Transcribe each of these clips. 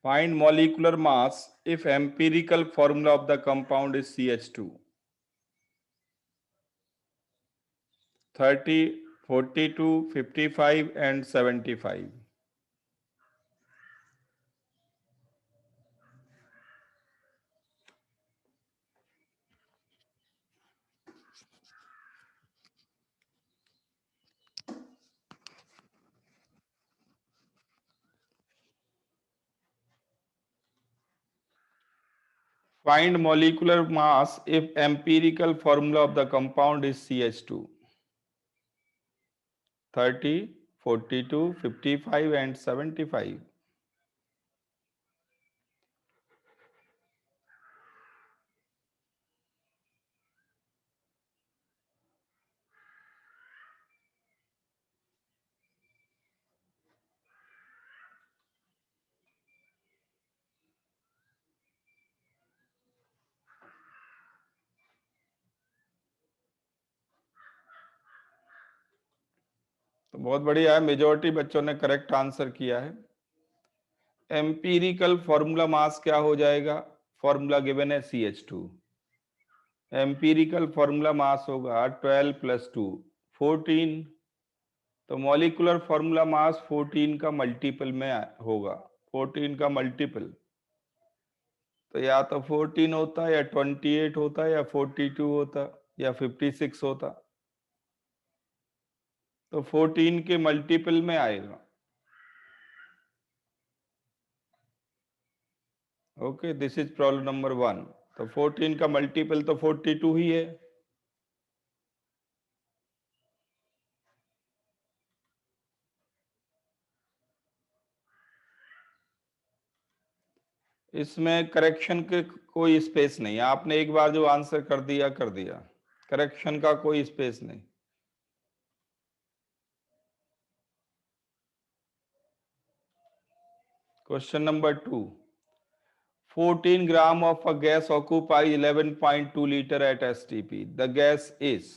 Find molecular mass if empirical formula of the compound is CH2. 30, 42, 55 and 75. Find molecular mass if empirical formula of the compound is CH2. 30, 42, 55 and 75. तो बहुत बढ़िया है, majority बच्चों ने correct answer किया है। Empirical formula mass क्या हो जाएगा? फॉर्मूला गिवन है CH2। एम्पीरिकल फॉर्मूला मास होगा 12 + 2 14। तो मॉलिक्यूलर फॉर्मूला मास 14 का मल्टीपल में होगा, 14 का मल्टीपल। तो या तो 14 होता, या 28 होता, या 42 होता, या 56 होता। तो 14 के मल्टीपल में आएगा। Okay, this is problem number 1। तो 14 का मल्टीपल तो 42 ही है। इसमें करेक्शन के कोई स्पेस नहीं है। आपने एक बार जो आंसर कर दिया कर दिया, करेक्शन का कोई स्पेस नहीं। Question number 2। 14 gram of a gas occupies 11.2 liter at STP. The gas is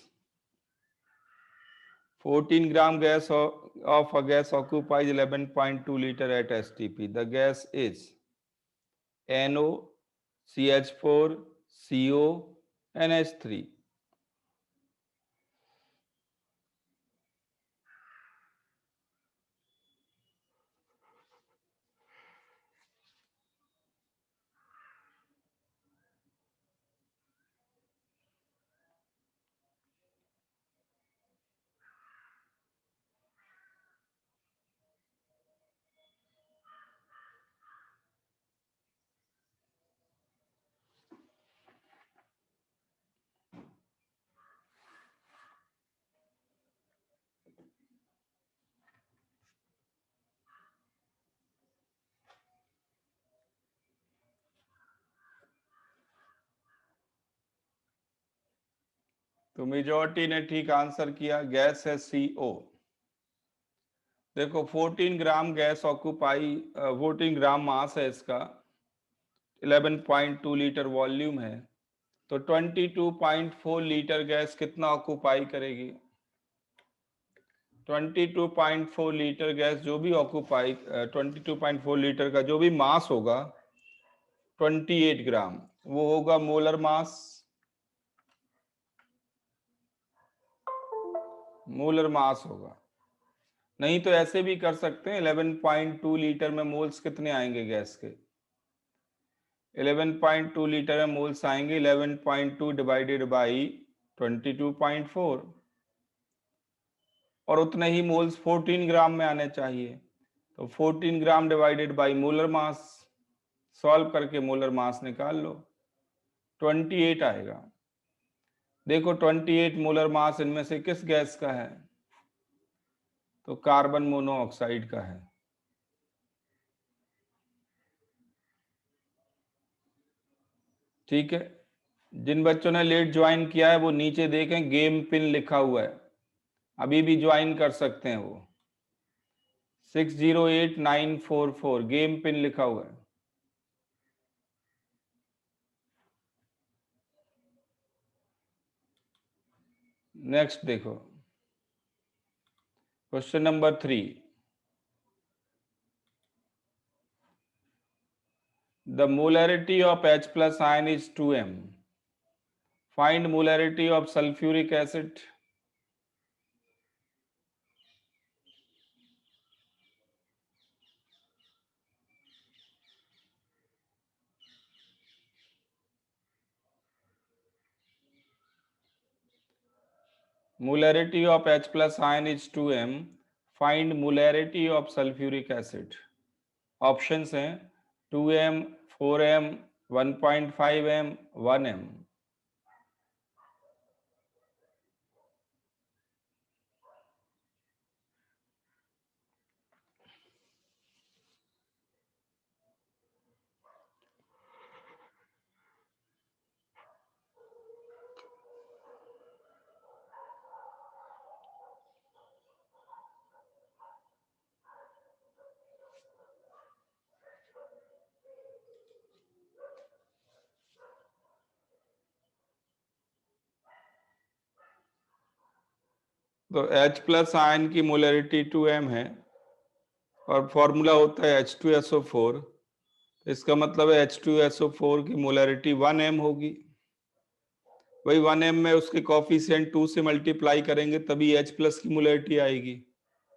14 gram gas of a gas occupies 11.2 liter at STP. The gas is NO, CH4, CO, NH3। तो majority ने ठीक answer किया, gas है CO। देखो 14 ग्राम gas occupy, 14 ग्राम मास है इसका, 11.2 litre volume है। तो 22.4 लीटर गैस कितना ऑक्यूपाई करेगी? 22.4 लीटर गैस जो भी ऑक्यूपाई, 22.4 लीटर का जो भी मास होगा 28 ग्राम, वो होगा मोलर मास। मोलर मास होगा। नहीं तो ऐसे भी कर सकते हैं, 11.2 लीटर में मोल्स कितने आएंगे गैस के? 11.2 लीटर में मोल्स आएंगे 11.2 डिवाइडेड बाई 22.4, और उतने ही मोल्स 14 ग्राम में आने चाहिए। तो 14 gram divided by molar mass, solve करके मोलर मास निकाल लो, 28 आएगा। देखो 28 मोलर मास इनमें से किस गैस का है? तो कार्बन मोनोऑक्साइड का है। ठीक है, जिन बच्चों ने लेट ज्वाइन किया है वो नीचे देखें, गेम पिन लिखा हुआ है, अभी भी ज्वाइन कर सकते हैं। वो 608944 गेम पिन लिखा हुआ है। नेक्स्ट देखो, question number 3। The molarity of H plus ion is 2m. Find molarity of sulfuric acid. Molarity of H plus ion is 2m. Find molarity of sulfuric acid. Options हैं 2m, 4m, 1.5m, 1m. तो H plus ion की molarity 2m है और formula होता है H2SO4। इसका मतलब है H2SO4 की मोलरिटी 1m होगी। वही 1m में उसके कॉफिशिएंट 2 से मल्टीप्लाई करेंगे तभी H प्लस की मोलरिटी आएगी।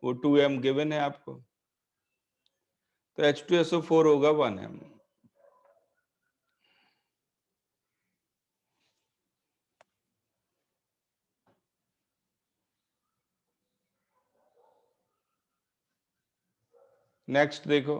वो 2m गिवन है आपको, तो H2SO4 होगा 1m। नेक्स्ट देखो,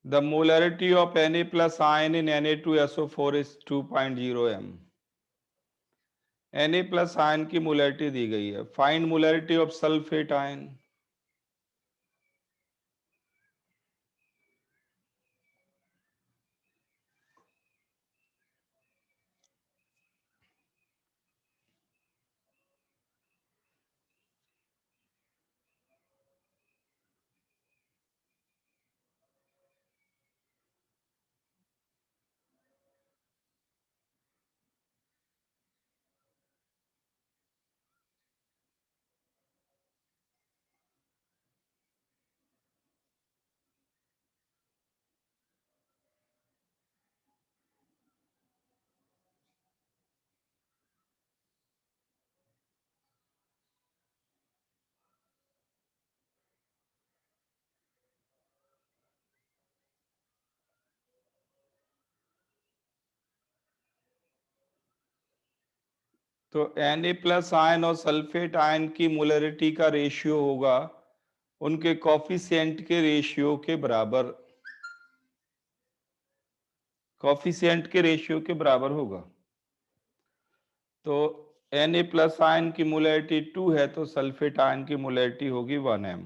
the molarity of Na plus ion in Na2SO4 is 2.0 m। Na plus ion की मोलरिटी दी गई है। Find molarity of sulphate ion. तो Na प्लस आयन और सल्फेट आयन की मोलरिटी का रेशियो होगा उनके कॉफिशिएंट के रेशियो के बराबर। कॉफिशिएंट के रेशियो के बराबर होगा। तो Na प्लस आयन की मोलरिटी 2 है तो सल्फेट आयन की मोलरिटी होगी 1m।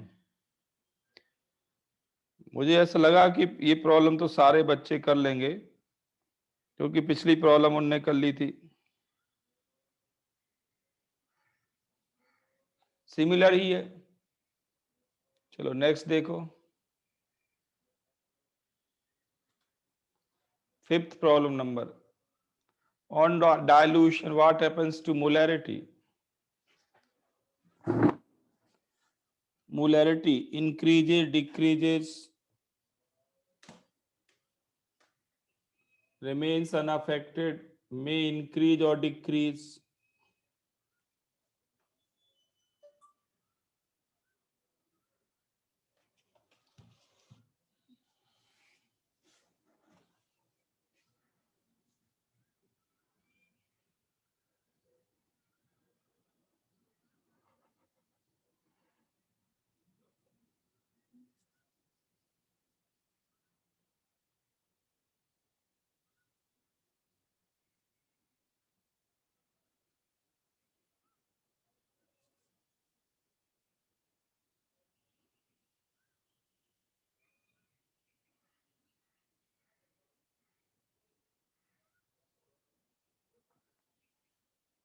मुझे ऐसा लगा कि ये प्रॉब्लम तो सारे बच्चे कर लेंगे क्योंकि पिछली प्रॉब्लम उनने कर ली थी। सिमिलर ही है। चलो नेक्स्ट देखो, fifth problem number. On dilution what happens to molarity? Molarity increases, decreases, remains unaffected, may increase or decrease।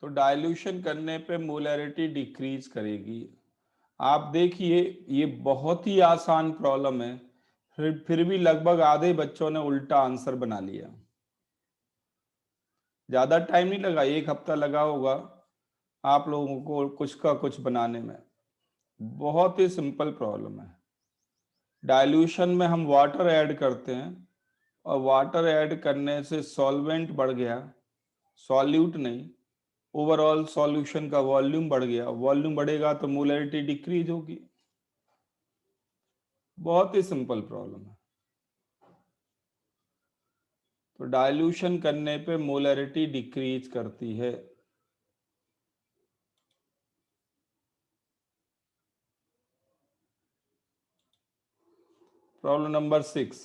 तो डाइल्यूशन करने पे मोलरिटी डिक्रीज करेगी। आप देखिए ये बहुत ही आसान प्रॉब्लम है। फिर भी लगभग आधे बच्चों ने उल्टा आंसर बना लिया। ज्यादा टाइम नहीं लगा, 1 हफ्ता लगा होगा आप लोगों को कुछ का कुछ बनाने में। बहुत ही सिंपल प्रॉब्लम है। डाइल्यूशन में हम वाटर ऐड करते हैं और वाटर ऐड करने से सॉल्वेंट बढ़ गया, सॉल्यूट नहीं, ओवरऑल सॉल्यूशन का वॉल्यूम बढ़ गया। वॉल्यूम बढ़ेगा तो मोलैरिटी डिक्रीज होगी। बहुत ही सिंपल प्रॉब्लम है। तो डाइल्यूशन करने पे मोलैरिटी डिक्रीज करती है। Problem number 6,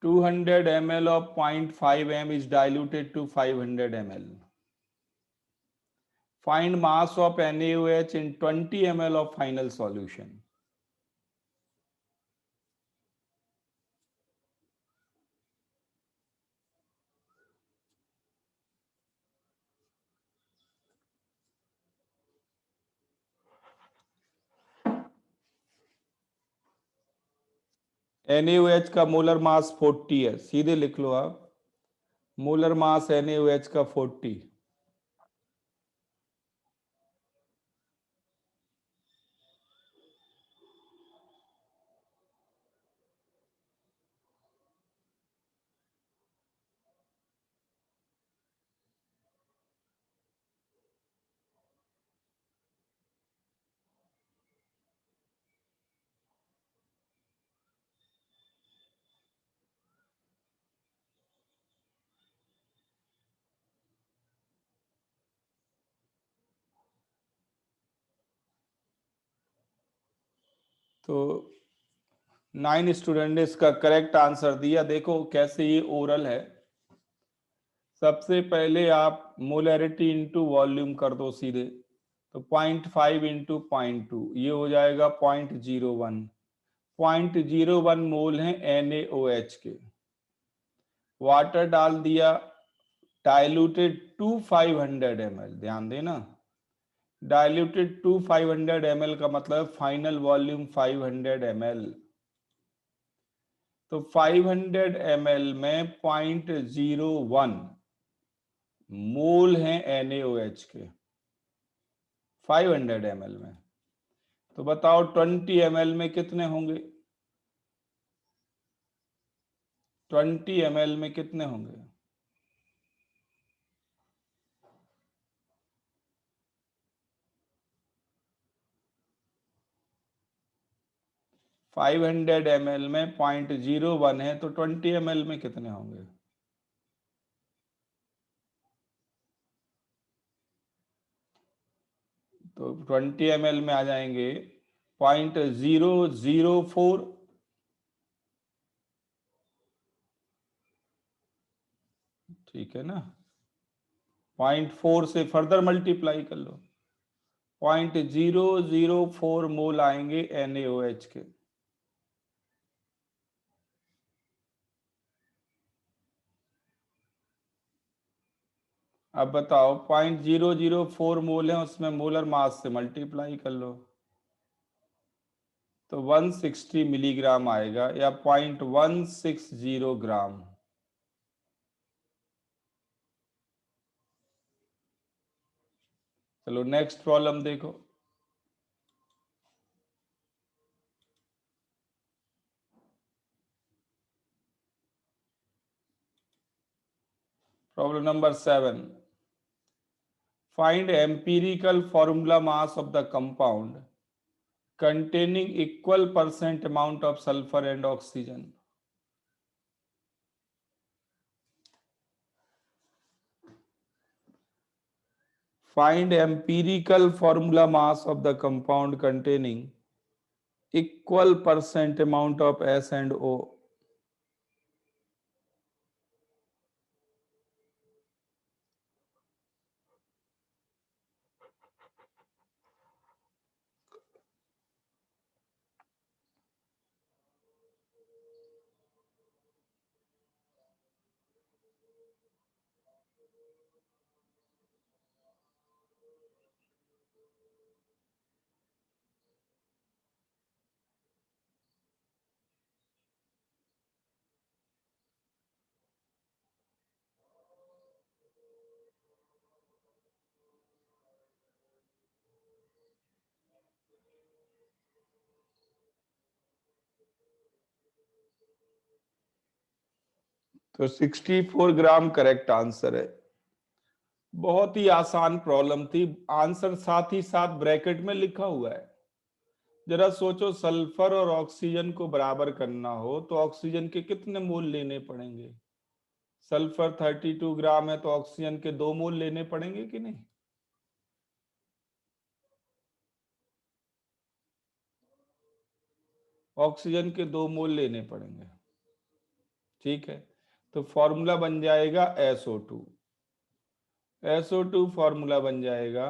200 ml of 0.5 m is diluted to 500 ml. Find mass of NaOH in 20 ml of final solution. NaOH का मोलर मास 40 है, सीधे लिख लो आप, मोलर मास NaOH का 40। तो 9 स्टूडेंट ने इसका करेक्ट आंसर दिया। देखो कैसे ये ओरल है। सबसे पहले आप मोलैरिटी इंटू वॉल्यूम कर दो सीधे, तो 0.5 इंटू 0.2 ये हो जाएगा 0.01। 0.01 मोल है NaOH के। वाटर डाल दिया, डाइल्यूटेड टू 500 ml, ध्यान देना, डाइल्यूटेड टू 500 ml का मतलब फाइनल वॉल्यूम 500 ml। तो 500 ml में 0.01 मोल हैं NaOH के 500 ml में। तो बताओ 20 ml में कितने होंगे? 20 ml में कितने होंगे? फाइव हंड्रेड एम एल में 0.01 है, तो 20 ml में कितने होंगे? तो 20 ml में आ जाएंगे 0.004। ठीक है ना, 0.4 से फर्दर मल्टीप्लाई कर लो, 0.004 मोल आएंगे NaOH के। अब बताओ 0.004 मोल है, उसमें मोलर मास से मल्टीप्लाई कर लो, तो 160 मिलीग्राम आएगा या 0.160 ग्राम। चलो नेक्स्ट प्रॉब्लम देखो। Problem number 7, find empirical formula mass of the compound containing equal percent amount of sulfur and oxygen. Find empirical formula mass of the compound containing equal percent amount of S and O. तो 64 ग्राम correct answer है। बहुत ही आसान problem थी, answer साथ ही साथ bracket में लिखा हुआ है। जरा सोचो, सल्फर और ऑक्सीजन को बराबर करना हो तो ऑक्सीजन के कितने मोल लेने पड़ेंगे? सल्फर 32 ग्राम है तो ऑक्सीजन के 2 मोल लेने पड़ेंगे कि नहीं? ऑक्सीजन के 2 मोल लेने पड़ेंगे। ठीक है, तो फॉर्मूला बन जाएगा SO2। SO2 फॉर्मूला बन जाएगा,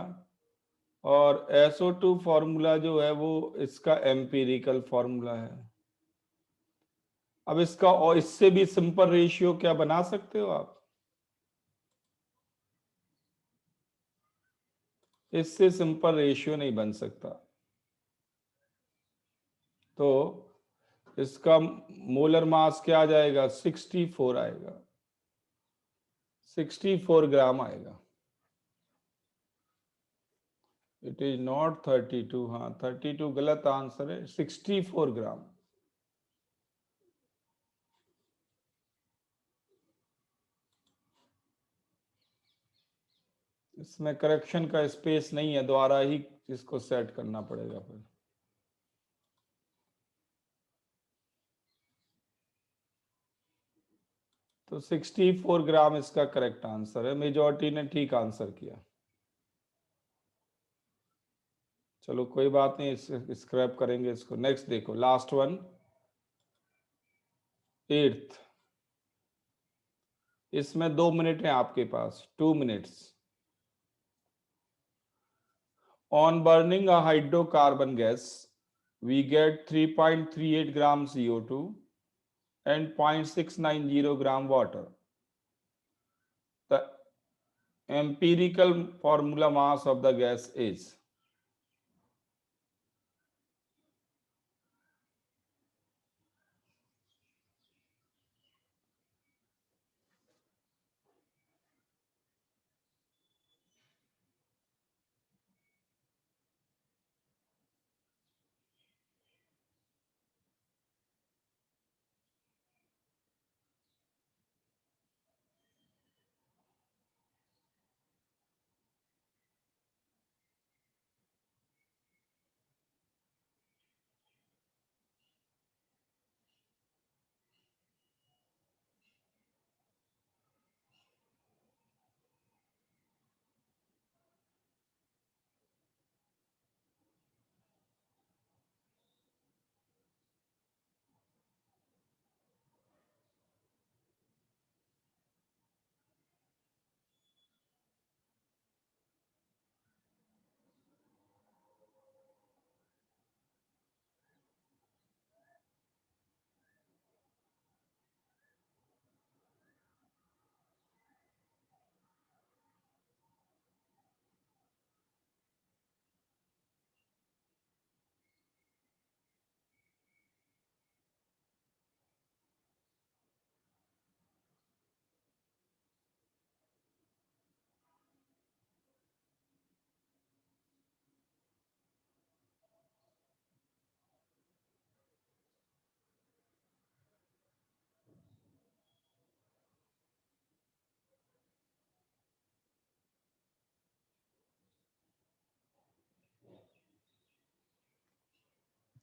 और SO2 फॉर्मूला जो है वो इसका एम्पिरिकल फॉर्मूला है। अब इसका और इससे भी सिंपल रेशियो क्या बना सकते हो आप? इससे सिंपल रेशियो नहीं बन सकता। तो इसका मोलर मास क्या आ जाएगा? 64 आएगा, 64 ग्राम आएगा। इट इज नॉट 32, हाँ 32 गलत आंसर है, 64 ग्राम। इसमें करेक्शन का स्पेस नहीं है, दोबारा ही इसको सेट करना पड़ेगा फिर। तो 64 ग्राम इसका करेक्ट आंसर है, मेजॉरिटी ने ठीक आंसर किया। चलो कोई बात नहीं, स्क्रैप करेंगे इसको। नेक्स्ट देखो, लास्ट वन, 8th। इसमें 2 मिनट है आपके पास, 2 minutes. On burning a hydrocarbon gas, we get 3.38 gram CO2 and 0.690 gram water. The empirical formula mass of the gas is?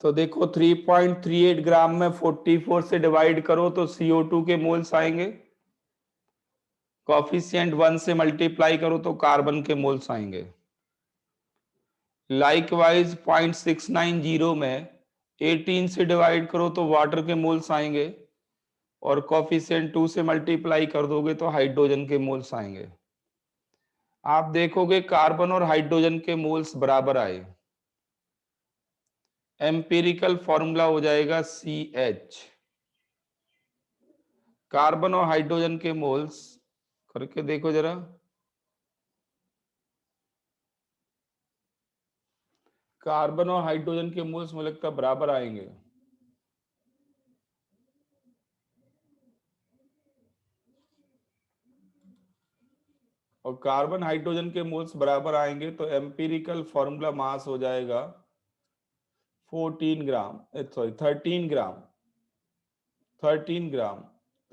तो देखो 3.38 ग्राम में 44 से डिवाइड करो तो CO2 के मोल्स आएंगे, कॉफिशिएंट 1 से मल्टीप्लाई करो तो कार्बन के मोल्स आएंगे। लाइकवाइज 0.690 में 18 से डिवाइड करो तो वाटर के मोल्स आएंगे, और कॉफिशिएंट 2 से मल्टीप्लाई कर दोगे तो हाइड्रोजन के मोल्स आएंगे। आप देखोगे कार्बन और हाइड्रोजन के मोल्स बराबर आए, एम्पिरिकल फॉर्मूला हो जाएगा CH। कार्बन और हाइड्रोजन के मोल्स करके देखो जरा, कार्बन और हाइड्रोजन के मोल्स मुझे लगता है बराबर आएंगे। और कार्बन हाइड्रोजन के मोल्स बराबर आएंगे तो एम्पिरिकल फॉर्मूला मास हो जाएगा 14 ग्राम, सॉरी 13 ग्राम, 13 ग्राम।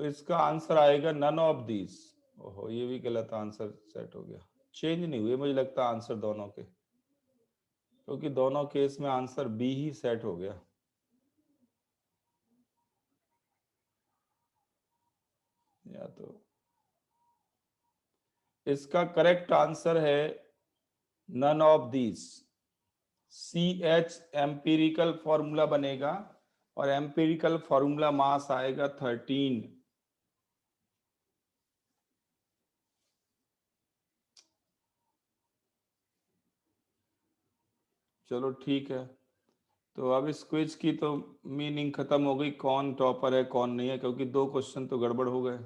तो इसका आंसर आएगा नन ऑफ दीज। ओहो, ये भी गलत आंसर सेट हो गया, चेंज नहीं हुए मुझे लगता आंसर दोनों के, क्योंकि दोनों केस में आंसर बी ही सेट हो गया। या तो इसका करेक्ट आंसर है none of these. CH empirical formula बनेगा और एम्पिरिकल फॉर्मूला मास आएगा 13। चलो ठीक है, तो अब इस क्विज की तो मीनिंग खत्म हो गई, कौन टॉपर है कौन नहीं है, क्योंकि 2 क्वेश्चन तो गड़बड़ हो गए।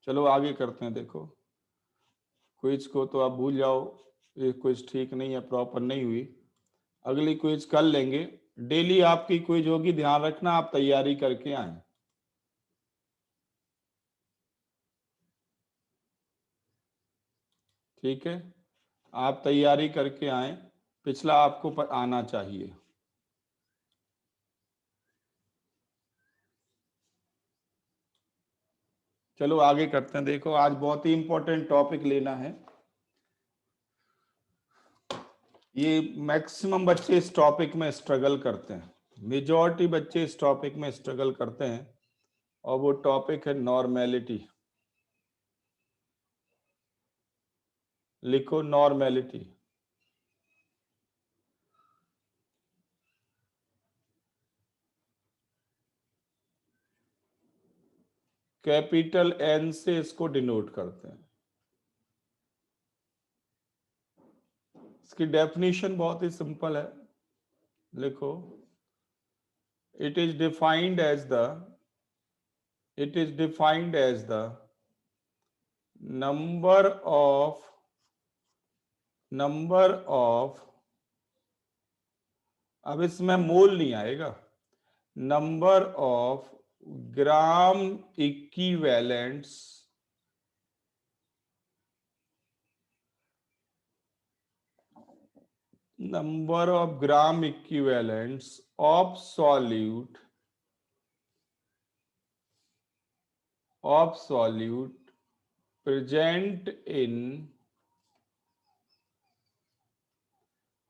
चलो आगे करते हैं। देखो, क्विज को तो आप भूल जाओ, ये क्विज ठीक नहीं है, प्रॉपर नहीं हुई, अगली क्विज कर लेंगे। डेली आपकी क्विज होगी, ध्यान रखना आप तैयारी करके आए। ठीक है, आप तैयारी करके आए, पिछला आपको आना चाहिए। चलो आगे करते हैं। देखो, आज बहुत ही इंपॉर्टेंट टॉपिक लेना है। ये मैक्सिमम बच्चे इस टॉपिक में स्ट्रगल करते हैं, मेजॉरिटी बच्चे इस टॉपिक में स्ट्रगल करते हैं, और वो टॉपिक है नॉर्मेलिटी। लिखो नॉर्मेलिटी। कैपिटल एन से इसको डिनोट करते हैं। इसकी डेफिनेशन बहुत ही सिंपल है, लिखो, it is defined as the number of, अब इसमें मोल नहीं आएगा, number of gram equivalents of solute present in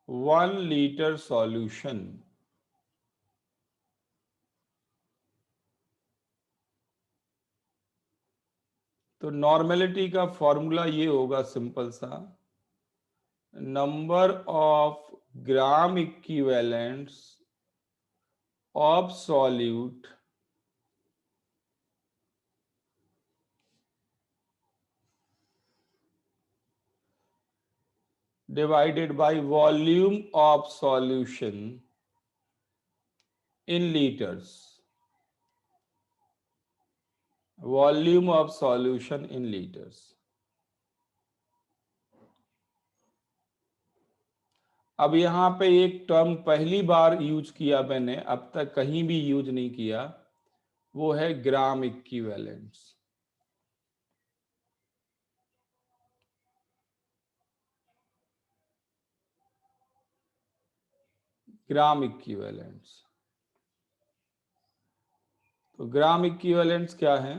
1 liter solution। तो नॉर्मेलिटी का फॉर्मूला ये होगा सिंपल सा, number of gram equivalents of solute divided by volume of solution in liters, volume of solution in liters। अब यहां पे एक term पहली बार यूज किया मैंने, अब तक कहीं भी यूज नहीं किया, वो है ग्राम इक्विवेलेंट्स। ग्राम इक्विवेलेंट्स, तो ग्राम इक्विवेलेंट्स क्या है?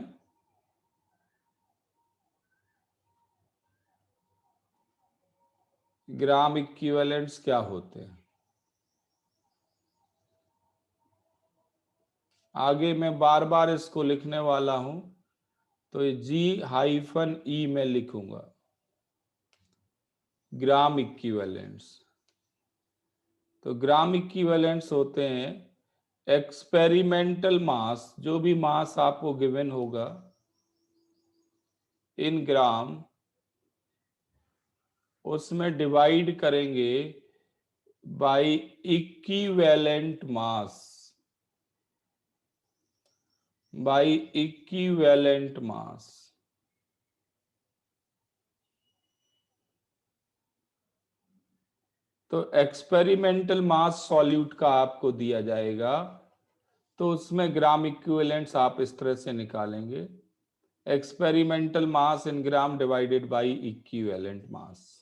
ग्राम इक्विवेलेंट्स क्या होते हैं? आगे मैं बार बार इसको लिखने वाला हूं, तो ये G-E में लिखूंगा, ग्राम इक्विवेलेंट्स। तो ग्राम इक्विवेलेंट्स होते हैं एक्सपेरिमेंटल मास, जो भी मास आपको गिवन होगा इन ग्राम, उसमें डिवाइड करेंगे by equivalent mass, by equivalent mass. तो एक्सपेरिमेंटल मास सॉल्यूट का आपको दिया जाएगा, तो उसमें ग्राम इक्विवेलेंट्स आप इस तरह से निकालेंगे, experimental mass in gram divided by equivalent mass.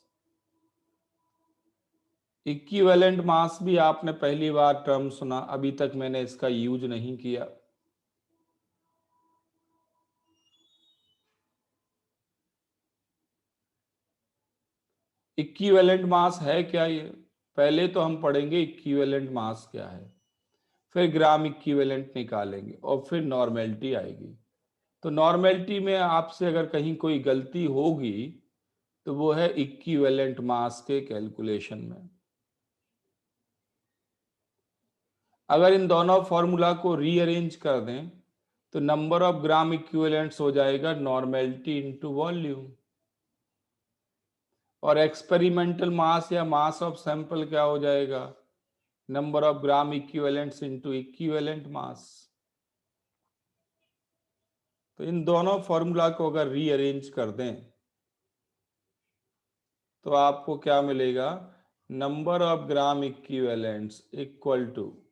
Equivalent mass भी आपने पहली बार टर्म सुना, अभी तक मैंने इसका यूज नहीं किया। इक्विवेलेंट मास है क्या, ये पहले तो हम पढ़ेंगे इक्विवेलेंट मास क्या है, फिर ग्राम इक्विवेलेंट निकालेंगे और फिर नॉर्मेलिटी आएगी। तो नॉर्मेलिटी में आपसे अगर कहीं कोई गलती होगी तो वो है इक्विवेलेंट मास के कैलकुलेशन में। अगर इन दोनों फॉर्मूला को रीअरेंज कर दें तो नंबर ऑफ ग्राम इक्विवेलेंट्स हो जाएगा नॉर्मेलिटी इनटू वॉल्यूम, और एक्सपेरिमेंटल मास या मास ऑफ सैंपल क्या हो जाएगा, number of gram equivalents into equivalent mass. तो इन दोनों फॉर्मूला को अगर रीअरेंज कर दें तो आपको क्या मिलेगा, number of gram equivalents equal to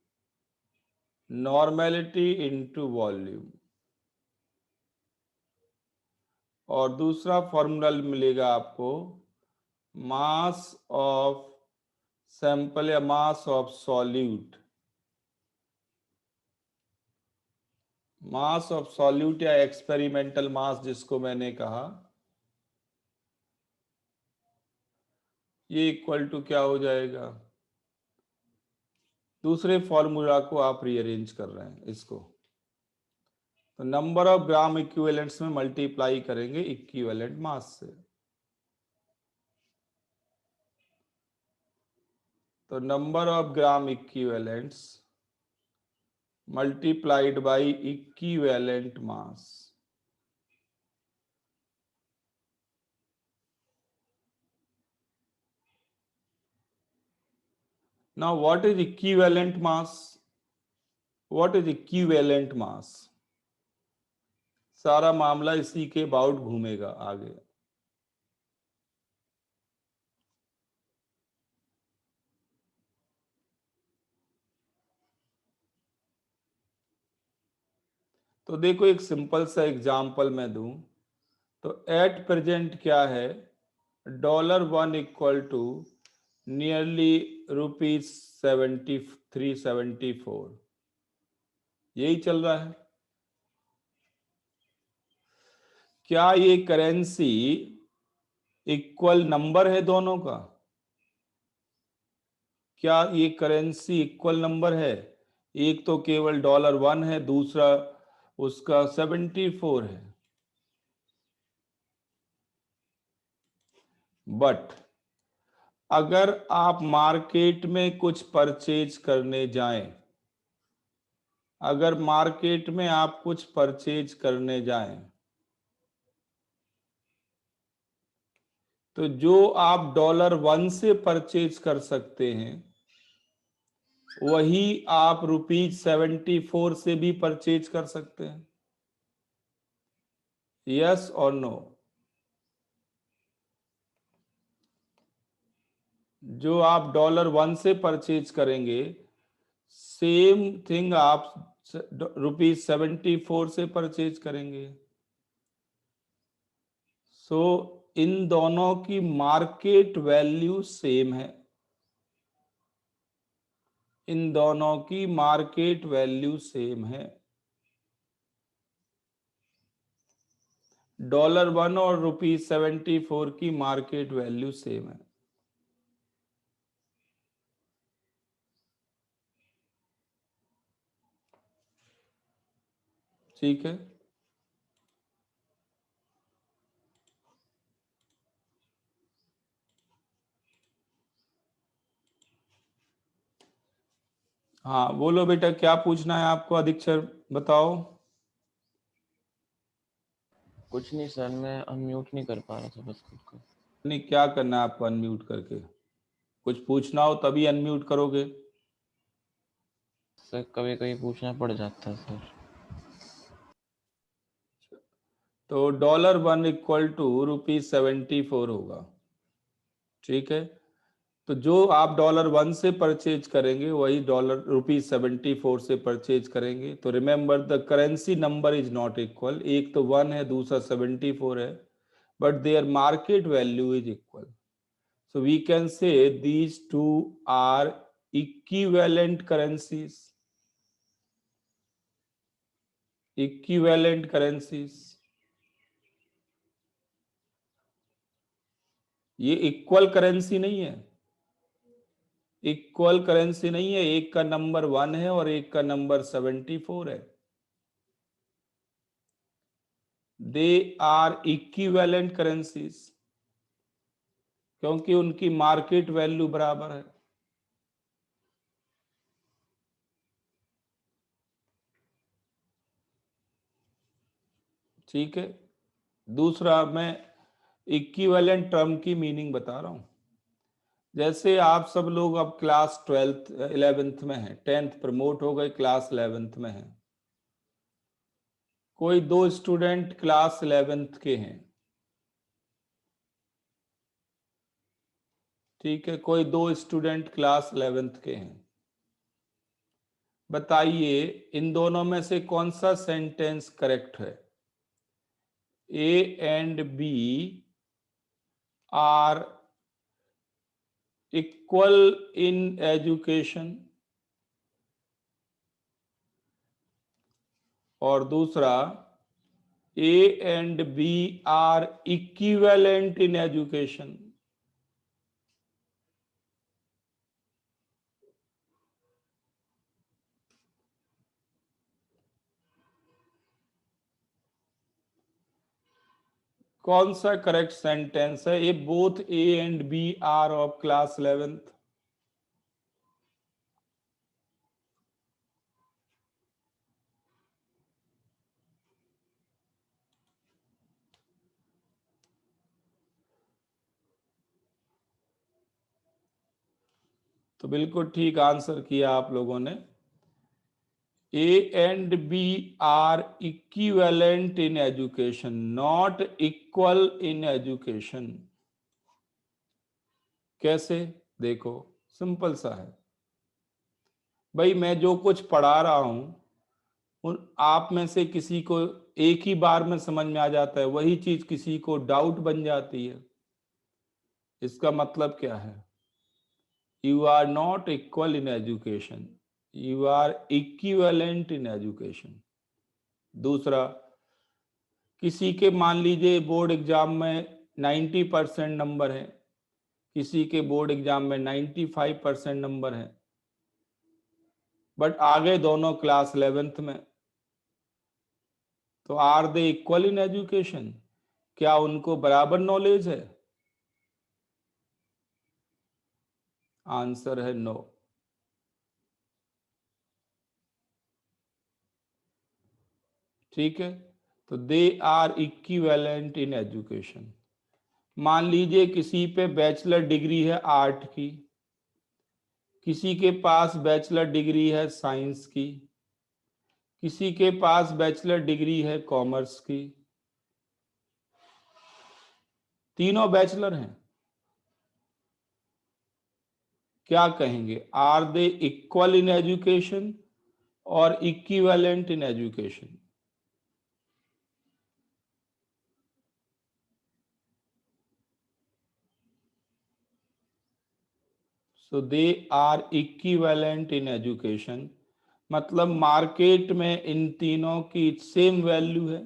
normality into volume, और दूसरा फॉर्मूला मिलेगा आपको मास ऑफ सैंपल या mass of solute, mass of solute या एक्सपेरिमेंटल मास जिसको मैंने कहा, ये इक्वल टू क्या हो जाएगा, दूसरे फॉर्मूला को आप रीअरेंज कर रहे हैं इसको, तो नंबर ऑफ ग्राम इक्विवेलेंट्स में मल्टीप्लाई करेंगे इक्विवेलेंट मास से, तो number of gram equivalents multiplied by equivalent mass. Now what is equivalent mass? What is equivalent mass? सारा मामला इसी के अबाउट घूमेगा आगे। तो देखो एक सिंपल सा एग्जांपल मैं दूं, तो एट प्रेजेंट क्या है, $1 इक्वल टू नियरली ₹73.74, यही चल रहा है। क्या ये करेंसी इक्वल नंबर है दोनों का, क्या ये करेंसी इक्वल नंबर है, एक तो केवल $1 है, दूसरा उसका 74 है, बट अगर आप मार्केट में कुछ परचेज करने जाएं, अगर मार्केट में आप कुछ परचेज करने जाएं तो जो आप $1 से परचेज कर सकते हैं वही आप ₹74 से भी परचेज कर सकते हैं, यस और नो। जो आप $1 से परचेज करेंगे सेम थिंग आप ₹74 से परचेज करेंगे। सो इन दोनों की मार्केट वैल्यू सेम है, इन दोनों की मार्केट वैल्यू सेम है। $1 और ₹74 की मार्केट वैल्यू सेम है। ठीक है, हाँ बोलो बेटा, क्या पूछना है आपको, अधिक्षर बताओ। कुछ नहीं सर, मैं अनम्यूट नहीं कर पा रहा था बस खुद को। नहीं, क्या करना है आपको अनम्यूट करके, कुछ पूछना हो तभी अनम्यूट करोगे। सर कभी कभी पूछना पड़ जाता है सर। तो $1 इक्वल टू ₹74 होगा, ठीक है। तो जो आप $1 से परचेज करेंगे वही ₹74 से परचेज करेंगे। तो remember the currency number is not equal, एक तो 1 है दूसरा 74 है, but their market value is equal. So we can say these two are equivalent currencies. Equivalent currencies. ये इक्वल करेंसी नहीं है, इक्वल करेंसी नहीं है। एक का नंबर 1 है और एक का नंबर 74 है। दे आर इक्विवेलेंट करेंसीज, क्योंकि उनकी मार्केट वैल्यू बराबर है। ठीक है। दूसरा, मैं इक्विवेलेंट टर्म की मीनिंग बता रहा हूं। जैसे आप सब लोग अब क्लास 11th में हैं, 10th प्रमोट हो गए, क्लास 11th में हैं। कोई 2 स्टूडेंट क्लास 11th के हैं, ठीक है, कोई 2 स्टूडेंट क्लास 11th के हैं। बताइए इन दोनों में से कौन सा सेंटेंस करेक्ट है? A and B are equal in education, और दूसरा A and B are equivalent in education. कौन सा करेक्ट सेंटेंस है? ये both A and B are of class 11th। तो बिल्कुल ठीक आंसर किया आप लोगों ने। A and B are equivalent in education, not equal in education. कैसे? देखो, सिंपल सा है भाई। मैं जो कुछ पढ़ा रहा हूं उन आप में से किसी को एक ही बार में समझ में आ जाता है, वही चीज किसी को डाउट बन जाती है। इसका मतलब क्या है? You are not equal in education, you are equivalent in education. दूसरा, किसी के मान लीजिए बोर्ड एग्जाम में 90% नंबर है, किसी के बोर्ड एग्जाम में 95% नंबर है, बट आ गए दोनों क्लास 11th में। तो are they equal in education? क्या उनको बराबर नॉलेज है? आंसर है नो। ठीक है, तो they are equivalent in education. मान लीजिए किसी पे बैचलर डिग्री है आर्ट की, किसी के पास बैचलर डिग्री है साइंस की, किसी के पास बैचलर डिग्री है कॉमर्स की, तीनों बैचलर हैं। क्या कहेंगे? Are they equal in education और equivalent in education? So they are equivalent in education, मतलब मार्केट में इन तीनों की सेम वैल्यू है।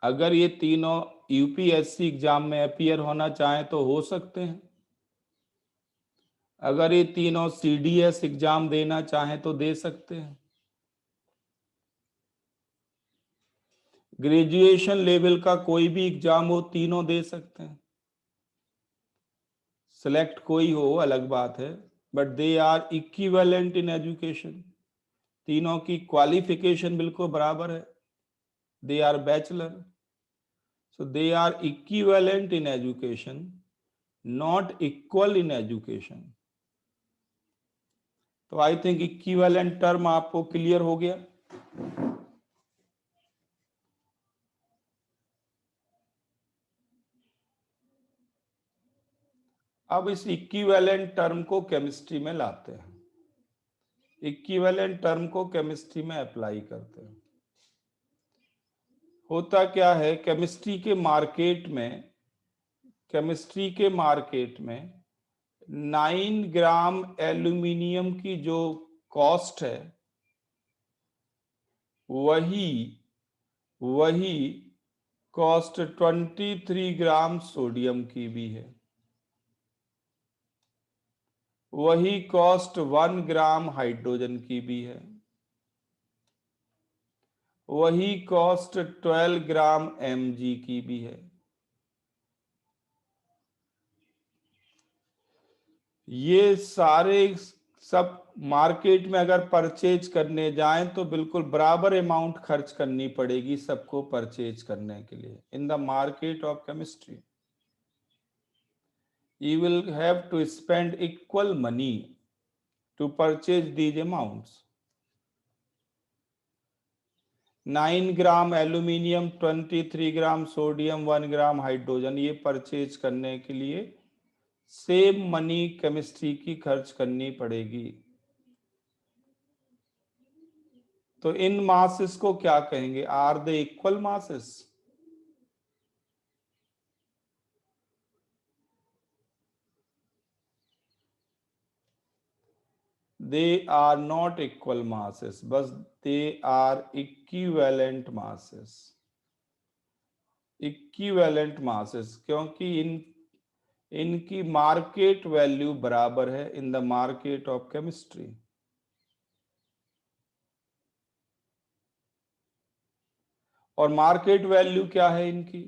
अगर ये तीनों यूपीएससी एग्जाम में अपीयर होना चाहें तो हो सकते हैं। अगर ये तीनों सीडीएस एग्जाम देना चाहें तो दे सकते हैं। ग्रेजुएशन लेवल का कोई भी एग्जाम हो, तीनों दे सकते हैं। सिलेक्ट कोई हो अलग बात है, but they are equivalent in education. तीनों की क्वालिफिकेशन बिल्कुल बराबर है। They are bachelor, so they are equivalent in education, not equal in education। तो आई थिंक इक्विवेलेंट टर्म आपको क्लियर हो गया। अब इस इक्विवेलेंट टर्म को केमिस्ट्री में लाते हैं, इक्विवेलेंट टर्म को केमिस्ट्री में अप्लाई करते हैं। होता क्या है, केमिस्ट्री के मार्केट में 9 ग्राम एल्यूमिनियम की जो कॉस्ट है वही कॉस्ट 23 ग्राम सोडियम की भी है, वही कॉस्ट 1 ग्राम हाइड्रोजन की भी है, वही कॉस्ट 12 ग्राम Mg की भी है। ये सारे सब मार्केट में अगर परचेज करने जाएं तो बिल्कुल बराबर अमाउंट खर्च करनी पड़ेगी सबको परचेज करने के लिए। In the market of chemistry you will have to spend equal money to purchase these amounts. 9 gram aluminium, 23 gram sodium, 1 gram hydrogen, ये परचेज करने के लिए सेम मनी केमिस्ट्री की खर्च करनी पड़ेगी। तो इन मासेस को क्या कहेंगे? Are the equal masses? They are not equal masses, बस they are equivalent masses. Equivalent masses क्योंकि इनकी मार्केट वैल्यू बराबर है in the market of chemistry. और मार्केट वैल्यू क्या है इनकी?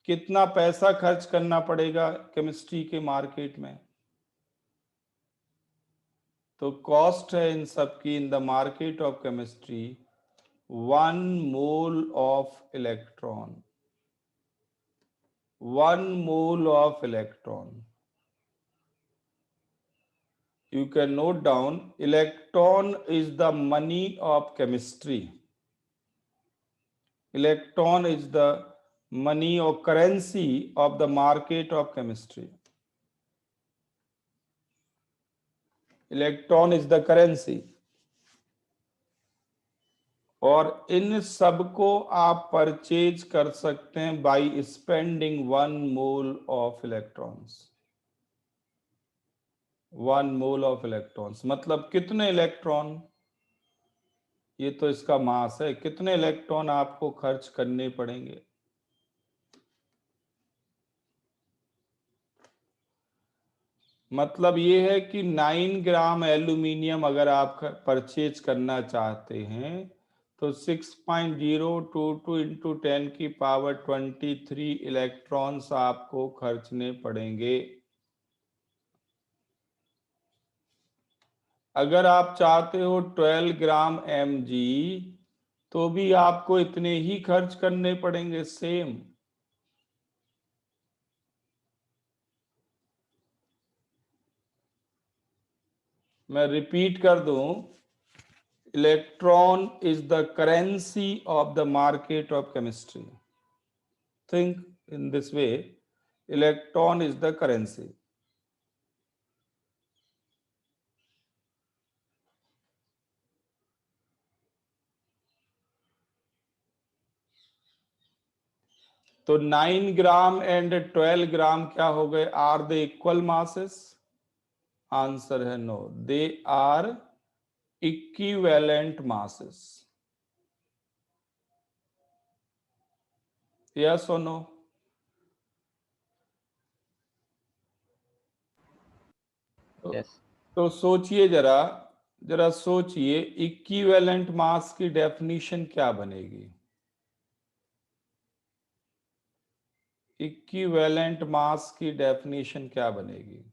कितना पैसा खर्च करना पड़ेगा केमिस्ट्री के मार्केट में? तो कॉस्ट है इन सब की in the market of chemistry 1 mole of electron, 1 mole of electron. You can note down, electron is the money of chemistry. Electron is the money or currency of the market of chemistry. Electron is the currency. और इन सबको आप purchase कर सकते हैं by spending 1 mole of electrons. 1 mole of electrons मतलब कितने electron? ये तो इसका मास है, कितने इलेक्ट्रॉन आपको खर्च करने पड़ेंगे? मतलब ये है कि 9 ग्राम एल्यूमिनियम अगर आप परचेज करना चाहते हैं तो 6.022 इंटू 10 की पावर 23 इलेक्ट्रॉन्स आपको खर्चने पड़ेंगे। अगर आप चाहते हो 12 ग्राम Mg तो भी आपको इतने ही खर्च करने पड़ेंगे, सेम। मैं रिपीट कर दूं, electron is the currency of the market of chemistry. Think in this way, electron is the currency. तो 9 ग्राम एंड 12 ग्राम क्या हो गए? Are the equal masses? Answer है no, they are equivalent masses. Yes और no? Yes. तो सोचिए जरा सोचिए, इक्विवेलेंट मास की डेफिनेशन क्या बनेगी? इक्विवेलेंट मास की डेफिनेशन क्या बनेगी?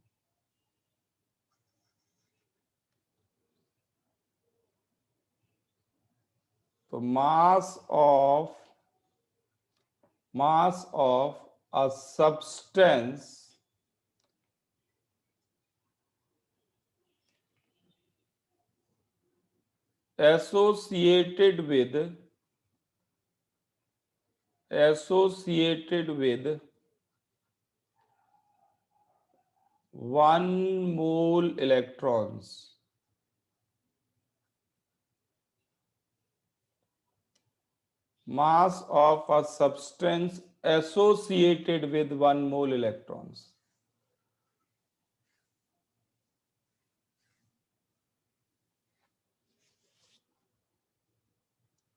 तो mass of a substance associated with 1 mole electrons mass of a substance associated with 1 mole electrons.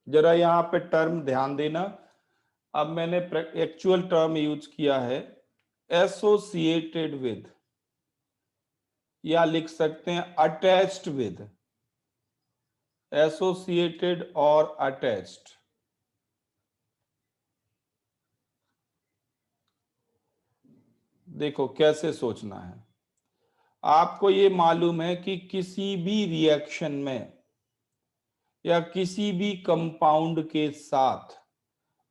जरा यहां पे टर्म ध्यान देना, अब मैंने एक्चुअल टर्म यूज किया है एसोसिएटेड विद, या लिख सकते हैं अटैच्ड विद, एसोसिएटेड और अटैच्ड। देखो कैसे सोचना है, आपको ये मालूम है कि किसी भी रिएक्शन में या किसी भी कंपाउंड के साथ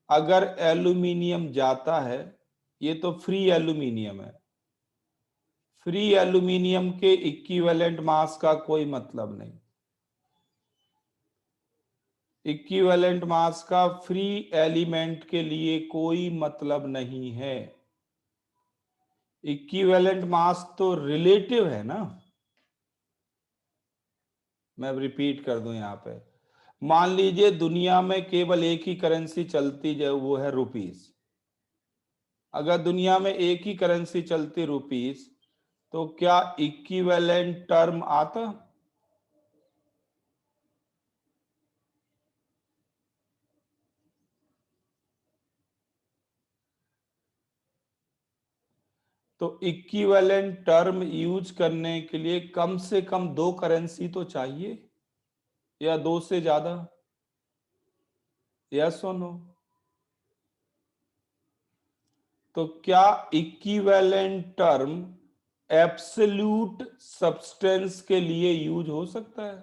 अगर एल्यूमिनियम जाता है, ये तो फ्री एल्यूमिनियम है, फ्री एल्यूमिनियम के इक्विवेलेंट मास का कोई मतलब नहीं, इक्विवेलेंट मास का फ्री एलिमेंट के लिए कोई मतलब नहीं है। इक्विवेलेंट मास तो रिलेटिव है ना। मैं रिपीट कर दूं यहां पे, मान लीजिए दुनिया में केवल एक ही करेंसी चलती जो वो है रुपीस। अगर दुनिया में एक ही करेंसी चलती रुपीस, तो क्या इक्विवेलेंट टर्म आता? तो इक्विवेलेंट टर्म यूज करने के लिए कम से कम दो करेंसी तो चाहिए, या दो से ज्यादा? यस और नो? तो क्या इक्विवेलेंट टर्म एब्सोल्यूट सब्सटेंस के लिए यूज हो सकता है?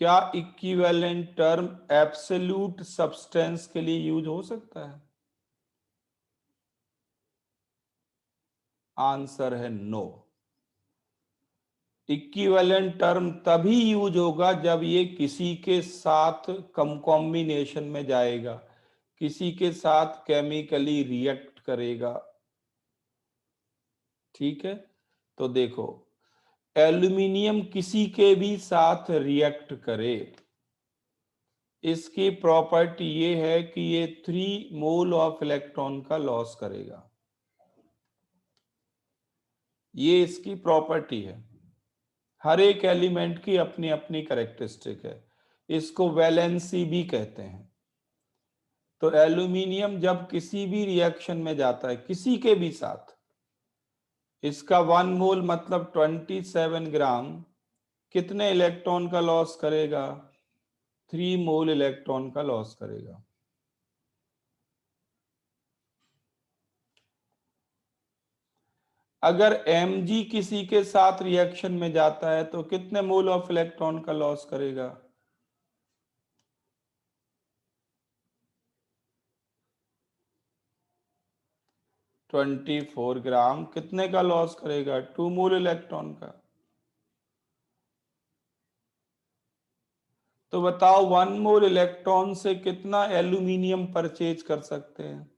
क्या इक्विवेलेंट टर्म एब्सोल्यूट सब्सटेंस के लिए यूज हो सकता है? आंसर है नो। इक्विवेलेंट टर्म तभी यूज होगा जब ये किसी के साथ कॉम्बिनेशन में जाएगा, किसी के साथ केमिकली रिएक्ट करेगा। ठीक है, तो देखो एल्यूमिनियम किसी के भी साथ रिएक्ट करे, इसकी प्रॉपर्टी ये है कि ये 3 मोल ऑफ इलेक्ट्रॉन का लॉस करेगा, ये इसकी प्रॉपर्टी है। हर एक एलिमेंट की अपनी अपनी कैरेक्टरिस्टिक है, इसको वैलेंसी भी कहते हैं। तो एल्यूमिनियम जब किसी भी रिएक्शन में जाता है किसी के भी साथ, इसका 1 मोल मतलब 27 ग्राम कितने इलेक्ट्रॉन का लॉस करेगा? 3 मोल इलेक्ट्रॉन का लॉस करेगा। अगर Mg किसी के साथ रिएक्शन में जाता है तो कितने मोल ऑफ इलेक्ट्रॉन का लॉस करेगा? ट्वेंटी 24 ग्राम कितने का लॉस करेगा? 2 मोल इलेक्ट्रॉन का। तो बताओ 1 मोल इलेक्ट्रॉन से कितना एल्यूमिनियम परचेज कर सकते हैं?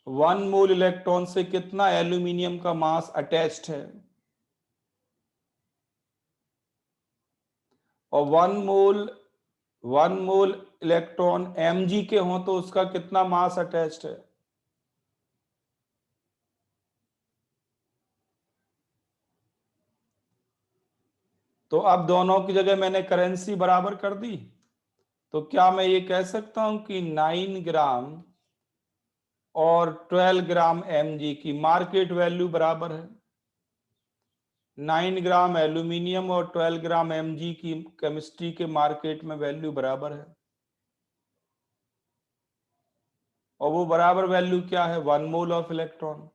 1 मोल इलेक्ट्रॉन से कितना एल्यूमिनियम का मास अटैच्ड है? और 1 मोल इलेक्ट्रॉन Mg के हो तो उसका कितना मास अटैच्ड है? तो अब दोनों की जगह मैंने करेंसी बराबर कर दी, तो क्या मैं ये कह सकता हूं कि 9 ग्राम और 12 ग्राम Mg की मार्केट वैल्यू बराबर है? 9 ग्राम एल्यूमिनियम और 12 ग्राम Mg की केमिस्ट्री के मार्केट में वैल्यू बराबर है, और वो बराबर वैल्यू क्या है? 1 मोल ऑफ इलेक्ट्रॉन।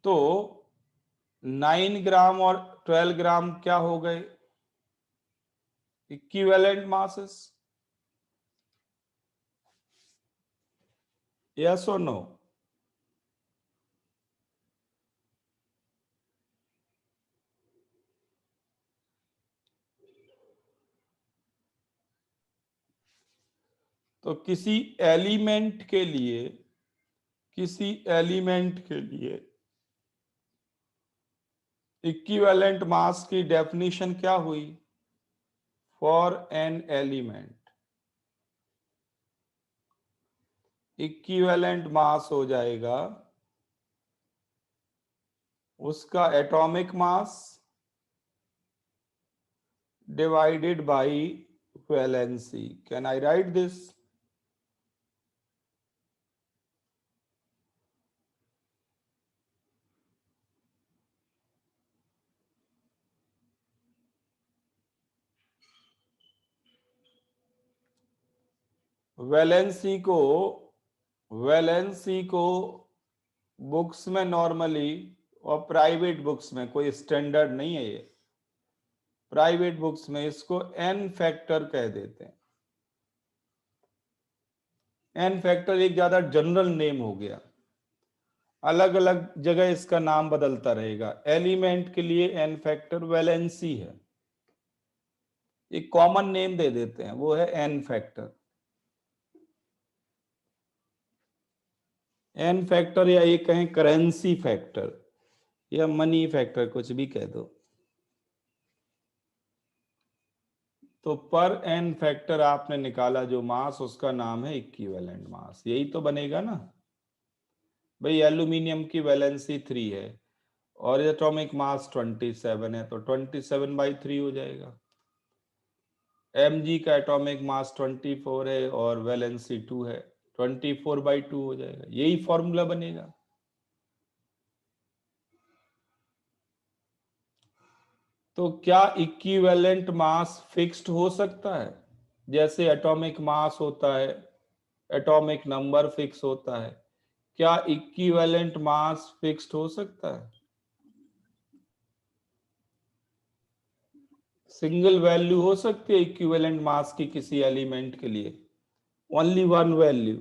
तो 9 ग्राम और 12 ग्राम क्या हो गए? Equivalent masses. यस और नो? तो किसी एलिमेंट के लिए इक्विवेलेंट मास की डेफिनेशन क्या हुई? For an element equivalent mass हो जाएगा उसका atomic mass divided by valency. Can I right this? Valency को बुक्स में नॉर्मली और प्राइवेट बुक्स में, कोई स्टैंडर्ड नहीं है ये, प्राइवेट बुक्स में इसको एन फैक्टर कह देते हैं. एन फैक्टर एक ज्यादा जनरल नेम हो गया, अलग अलग जगह इसका नाम बदलता रहेगा. एलिमेंट के लिए एन फैक्टर वैलेंसी है, एक कॉमन नेम दे देते हैं, वो है एन फैक्टर. एन फैक्टर या ये कहें करेंसी फैक्टर या मनी फैक्टर, कुछ भी कह दो. तो पर एन फैक्टर आपने निकाला जो मास, उसका नाम है इक्विवेलेंट मास. यही तो बनेगा ना भाई. एल्यूमिनियम की वैलेंसी 3 है और एटॉमिक मास 27 है, तो 27/3 हो जाएगा. Mg का एटॉमिक मास 24 है और वैलेंसी 2 है, 24/2 हो जाएगा. यही फॉर्मूला बनेगा. तो क्या इक्विवेलेंट मास फिक्स्ड हो सकता है? जैसे एटॉमिक मास होता है, एटॉमिक नंबर फिक्स होता है, क्या इक्विवेलेंट मास फिक्स्ड हो सकता है? सिंगल वैल्यू हो सकती है इक्विवेलेंट मास की किसी एलिमेंट के लिए? Only one value.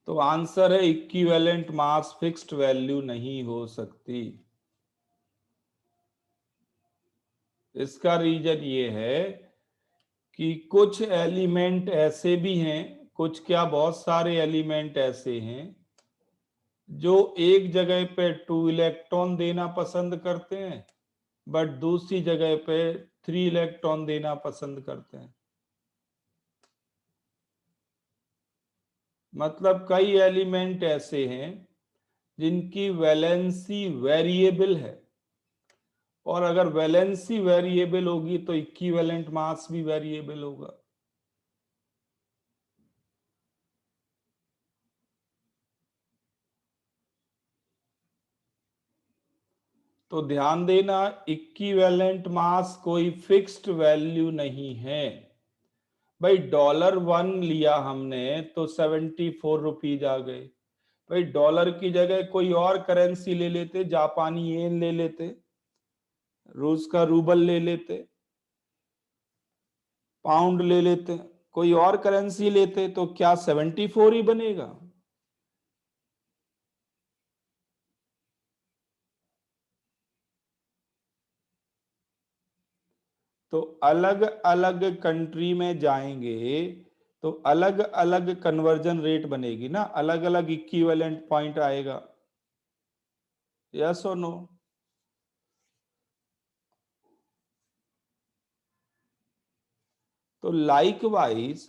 तो आंसर है इक्विवेलेंट मास फिक्स्ड वैल्यू नहीं हो सकती. इसका रीजन ये है कि कुछ एलिमेंट ऐसे भी हैं, कुछ क्या बहुत सारे एलिमेंट ऐसे हैं जो एक जगह पे 2 इलेक्ट्रॉन देना पसंद करते हैं, बट दूसरी जगह पे 3 इलेक्ट्रॉन देना पसंद करते हैं. मतलब कई एलिमेंट ऐसे हैं जिनकी वैलेंसी वेरिएबल है, और अगर वैलेंसी वेरिएबल होगी तो इक्विवेलेंट मास भी वेरिएबल होगा. तो ध्यान देना, इक्विवेलेंट मास कोई फिक्स्ड वैल्यू नहीं है. भाई $1 लिया हमने तो 74 रुपीज आ गए. भाई डॉलर की जगह कोई और करेंसी ले लेते, जापानी येन ले लेते, रूस का रूबल ले लेते, पाउंड ले लेते, कोई और करेंसी लेते, तो क्या 74 ही बनेगा? तो अलग अलग कंट्री में जाएंगे तो अलग अलग कन्वर्जन रेट बनेगी ना, अलग अलग इक्विवेलेंट पॉइंट आएगा. यस और नो? तो लाइकवाइज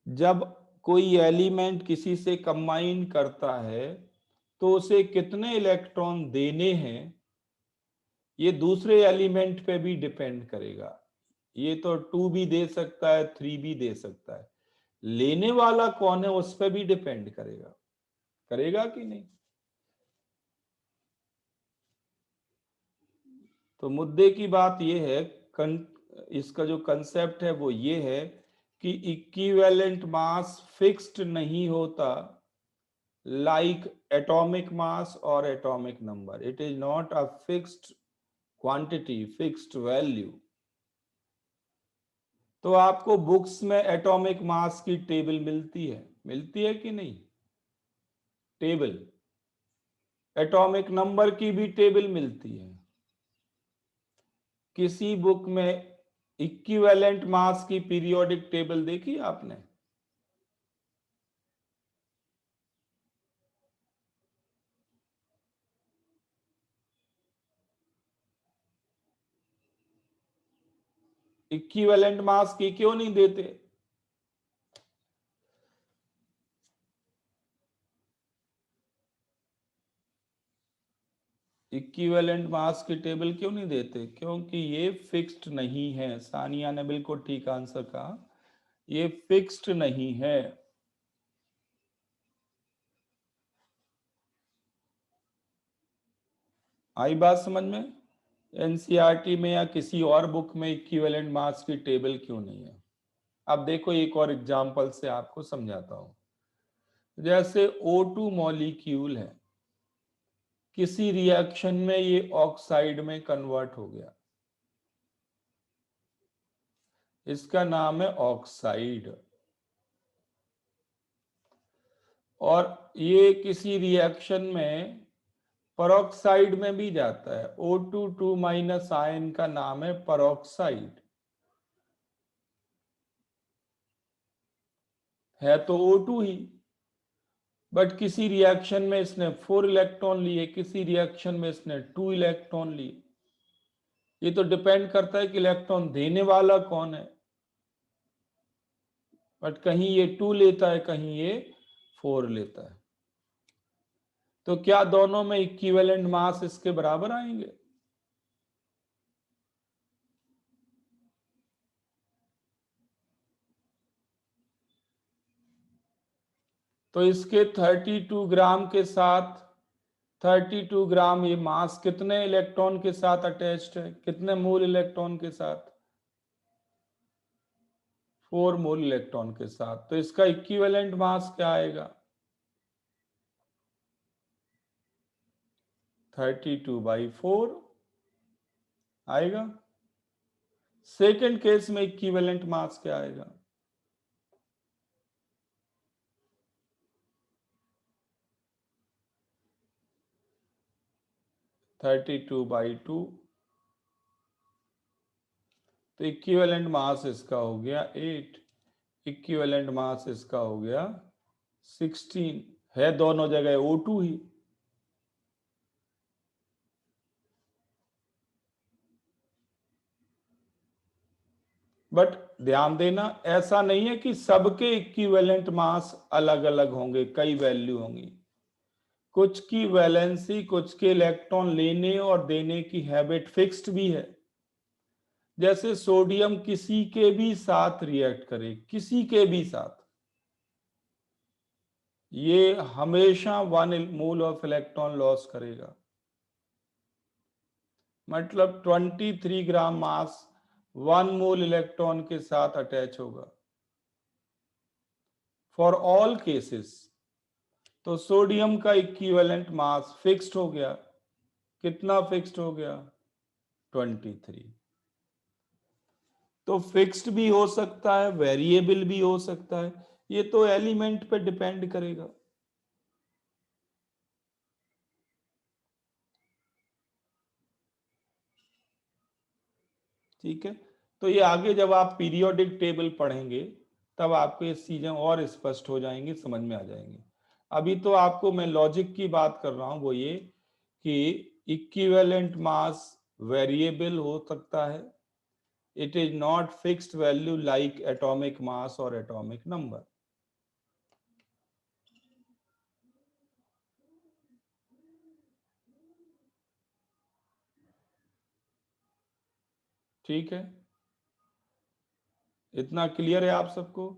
जब कोई एलिमेंट किसी से कंबाइन करता है तो उसे कितने इलेक्ट्रॉन देने हैं ये दूसरे एलिमेंट पे भी डिपेंड करेगा. ये तो 2 भी दे सकता है, 3 भी दे सकता है. लेने वाला कौन है उस पर भी डिपेंड करेगा. करेगा कि नहीं? तो मुद्दे की बात यह है, इसका जो कंसेप्ट है वो ये है कि इक्विवेलेंट मास फिक्स्ड नहीं होता like atomic mass or atomic number. It is not a fixed quantity, fixed value. तो आपको बुक्स में एटॉमिक मास की टेबल मिलती है कि नहीं? टेबल, एटॉमिक नंबर की भी टेबल मिलती है। किसी बुक में इक्विवेलेंट मास की पीरियोडिक टेबल देखी आपने? इक्विवेलेंट मास की क्यों नहीं देते? इक्विवेलेंट मास की टेबल क्यों नहीं देते? क्योंकि ये फिक्स्ड नहीं है। सानिया ने बिल्कुल ठीक आंसर कहा, ये फिक्स्ड नहीं है। आई बात समझ में? एनसीईआरटी में या किसी और बुक में इक्विवेलेंट मास की टेबल क्यों नहीं है? अब देखो एक और एग्जांपल से आपको समझाता हूं। जैसे O2 मॉलिक्यूल है, किसी रिएक्शन में ये ऑक्साइड में कन्वर्ट हो गया, इसका नाम है ऑक्साइड। और ये किसी रिएक्शन में पेरोक्साइड में भी जाता है। O2 आयन का नाम है पेरोक्साइड। है तो O2 ही, बट किसी रिएक्शन में इसने 4 इलेक्ट्रॉन लिए, किसी रिएक्शन में इसने 2 इलेक्ट्रॉन लिए। ये तो डिपेंड करता है कि इलेक्ट्रॉन देने वाला कौन है। बट कहीं ये 2 लेता है, कहीं ये 4 लेता है। तो क्या दोनों में इक्विवेलेंट मास इसके बराबर आएंगे? तो इसके 32 ग्राम के साथ 32 ग्राम ये मास कितने इलेक्ट्रॉन के साथ अटैच्ड है? कितने मोल इलेक्ट्रॉन के साथ? 4 मोल इलेक्ट्रॉन के साथ। तो इसका इक्विवेलेंट मास क्या आएगा? 32/4 आएगा। सेकंड केस में इक्विवेलेंट मास क्या आएगा? 32/2। तो इक्विवेलेंट मास इसका हो गया 8, इक्विवेलेंट मास इसका हो गया 16। है दोनों जगह O2 ही। बट ध्यान देना, ऐसा नहीं है कि सबके इक्विवेलेंट मास अलग अलग होंगे, कई वैल्यू होंगी। कुछ की वैलेंसी, कुछ के इलेक्ट्रॉन लेने और देने की हैबिट फिक्स्ड भी है। जैसे सोडियम किसी के भी साथ रिएक्ट करे, किसी के भी साथ, ये हमेशा 1 मोल ऑफ इलेक्ट्रॉन लॉस करेगा। मतलब 23 ग्राम मास 1 मोल इलेक्ट्रॉन के साथ अटैच होगा फॉर ऑल केसेस। तो सोडियम का इक्विवेलेंट मास फिक्स्ड हो गया। कितना फिक्स्ड हो गया? 23। तो फिक्स्ड भी हो सकता है, वेरिएबल भी हो सकता है, ये तो एलिमेंट पे डिपेंड करेगा। ठीक है, तो ये आगे जब आप पीरियोडिक टेबल पढ़ेंगे तब आपको ये चीजें और स्पष्ट हो जाएंगी, समझ में आ जाएंगी। अभी तो आपको मैं लॉजिक की बात कर रहा हूं, वो ये कि इक्विवेलेंट मास वेरिएबल हो सकता है, it is not fixed value like atomic mass और एटॉमिक नंबर। ठीक है, इतना क्लियर है आप सबको?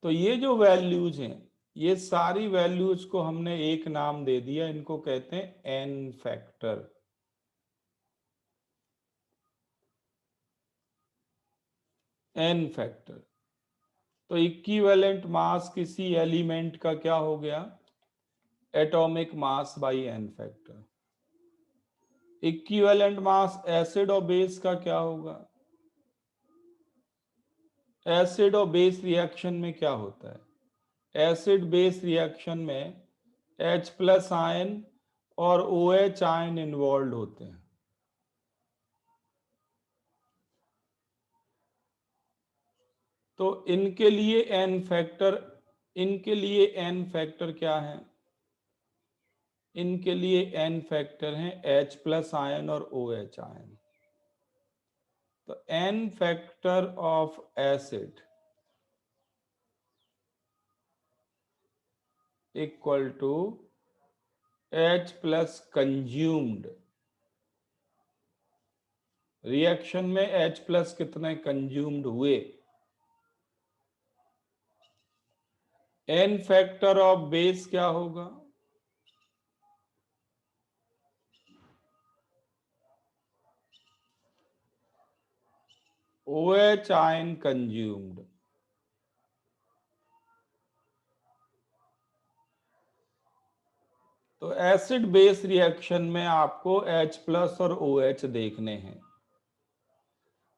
तो ये जो वैल्यूज हैं, ये सारी वैल्यूज को हमने एक नाम दे दिया, इनको कहते हैं एन फैक्टर। N factor. तो इक्विवेलेंट मास किसी एलिमेंट का क्या हो गया? Atomic mass by N factor. Equivalent mass acid और बेस का क्या होगा? एसिड और बेस रिएक्शन में क्या होता है? एसिड बेस रिएक्शन में H प्लस आयन और OH आयन इन्वॉल्व होते हैं। तो इनके लिए n फैक्टर क्या है? इनके लिए n फैक्टर हैं H प्लस आयन और OH आयन। तो n factor of acid equal to H plus consumed. Reaction में H प्लस कितने कंज्यूम्ड हुए? n फैक्टर ऑफ बेस क्या होगा? OH ion consumed. तो एसिड बेस रिएक्शन में आपको H प्लस और OH देखने हैं,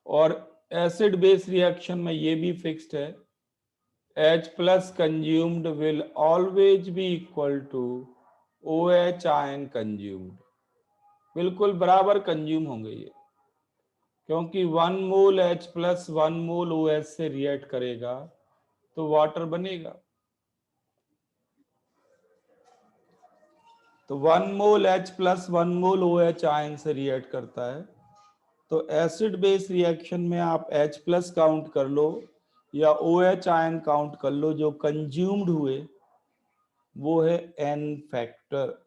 और एसिड बेस रिएक्शन में ये भी फिक्स्ड है, H plus consumed will always be equal to OH ion consumed. बिल्कुल बराबर कंज्यूम होंगे ये, क्योंकि 1 mole H plus 1 mole OH से रिएक्ट करेगा तो वाटर बनेगा। तो 1 mole H plus 1 mole OH ion से रिएक्ट करता है। तो एसिड बेस रिएक्शन में आप H प्लस काउंट कर लो या OH आयन काउंट कर लो, जो कंज्यूम्ड हुए वो है n फैक्टर।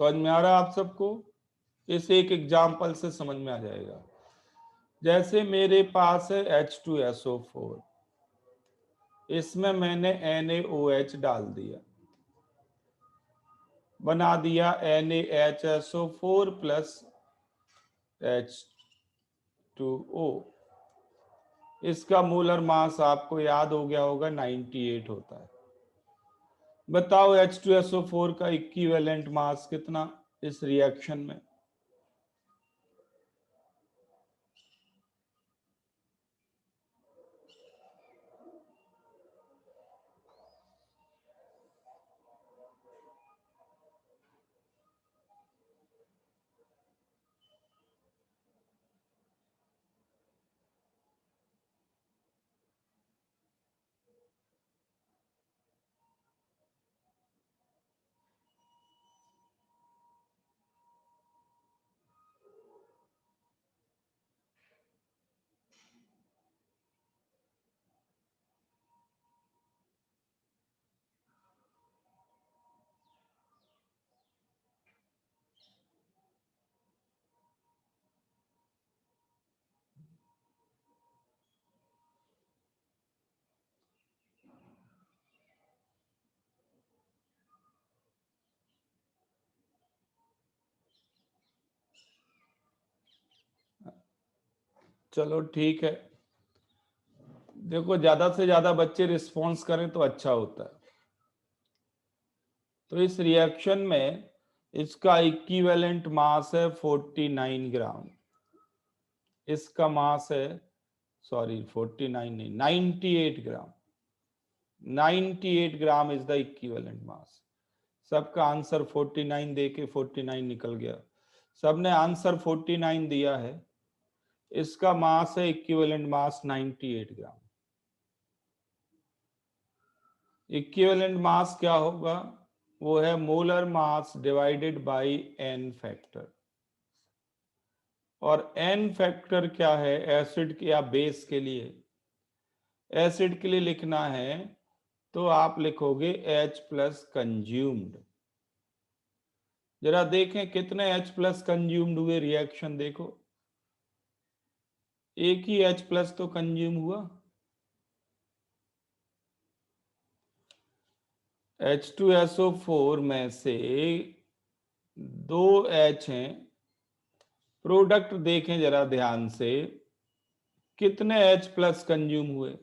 समझ में आ रहा है आप सबको? इस एक एग्जाम्पल से समझ में आ जाएगा। जैसे मेरे पास है H2SO4, इसमें मैंने NaOH डाल दिया, बना दिया NaHSO4 प्लस H2O। इसका मोलर मास आपको याद हो गया होगा 98 होता है। बताओ H2SO4 का इक्विवेलेंट मास कितना इस रिएक्शन में? चलो ठीक है, देखो ज्यादा से ज्यादा बच्चे रिस्पॉन्स करें तो अच्छा होता है। तो इस रिएक्शन में इसका इक्विवेलेंट मास है 49 ग्राम। इसका मास है, सॉरी 49 नहीं, 98 ग्राम। 98 gram is the equivalent mass. सबका आंसर 49 दे के 49 निकल गया। सबने आंसर 49 दिया है। इसका मास है, इक्विवेलेंट मास 98 ग्राम। इक्विवेलेंट मास क्या होगा? वो है molar mass divided by n factor. और n फैक्टर क्या है एसिड के या बेस के लिए? एसिड के लिए लिखना है तो आप लिखोगे H प्लस कंज्यूम्ड। जरा देखें कितने H प्लस कंज्यूम्ड हुए, रिएक्शन देखो। एक ही H प्लस तो कंज्यूम हुआ। H2SO4 में से 2 H हैं। प्रोडक्ट देखें जरा ध्यान से, कितने H प्लस कंज्यूम हुए?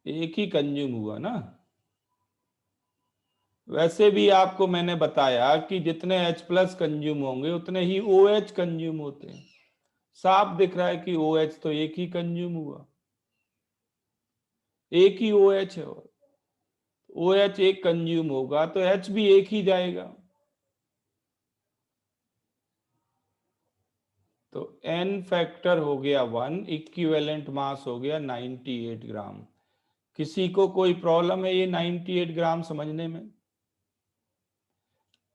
एक ही कंज्यूम हुआ ना। वैसे भी आपको मैंने बताया कि जितने H+ कंज्यूम होंगे उतने ही OH कंज्यूम होते हैं। साफ दिख रहा है कि OH तो एक ही कंज्यूम हुआ, एक ही OH है, और OH एक कंज्यूम होगा तो H भी एक ही जाएगा। तो N फैक्टर हो गया 1, इक्विवेलेंट मास हो गया 98 ग्राम। किसी को कोई प्रॉब्लम है ये 98 ग्राम समझने में?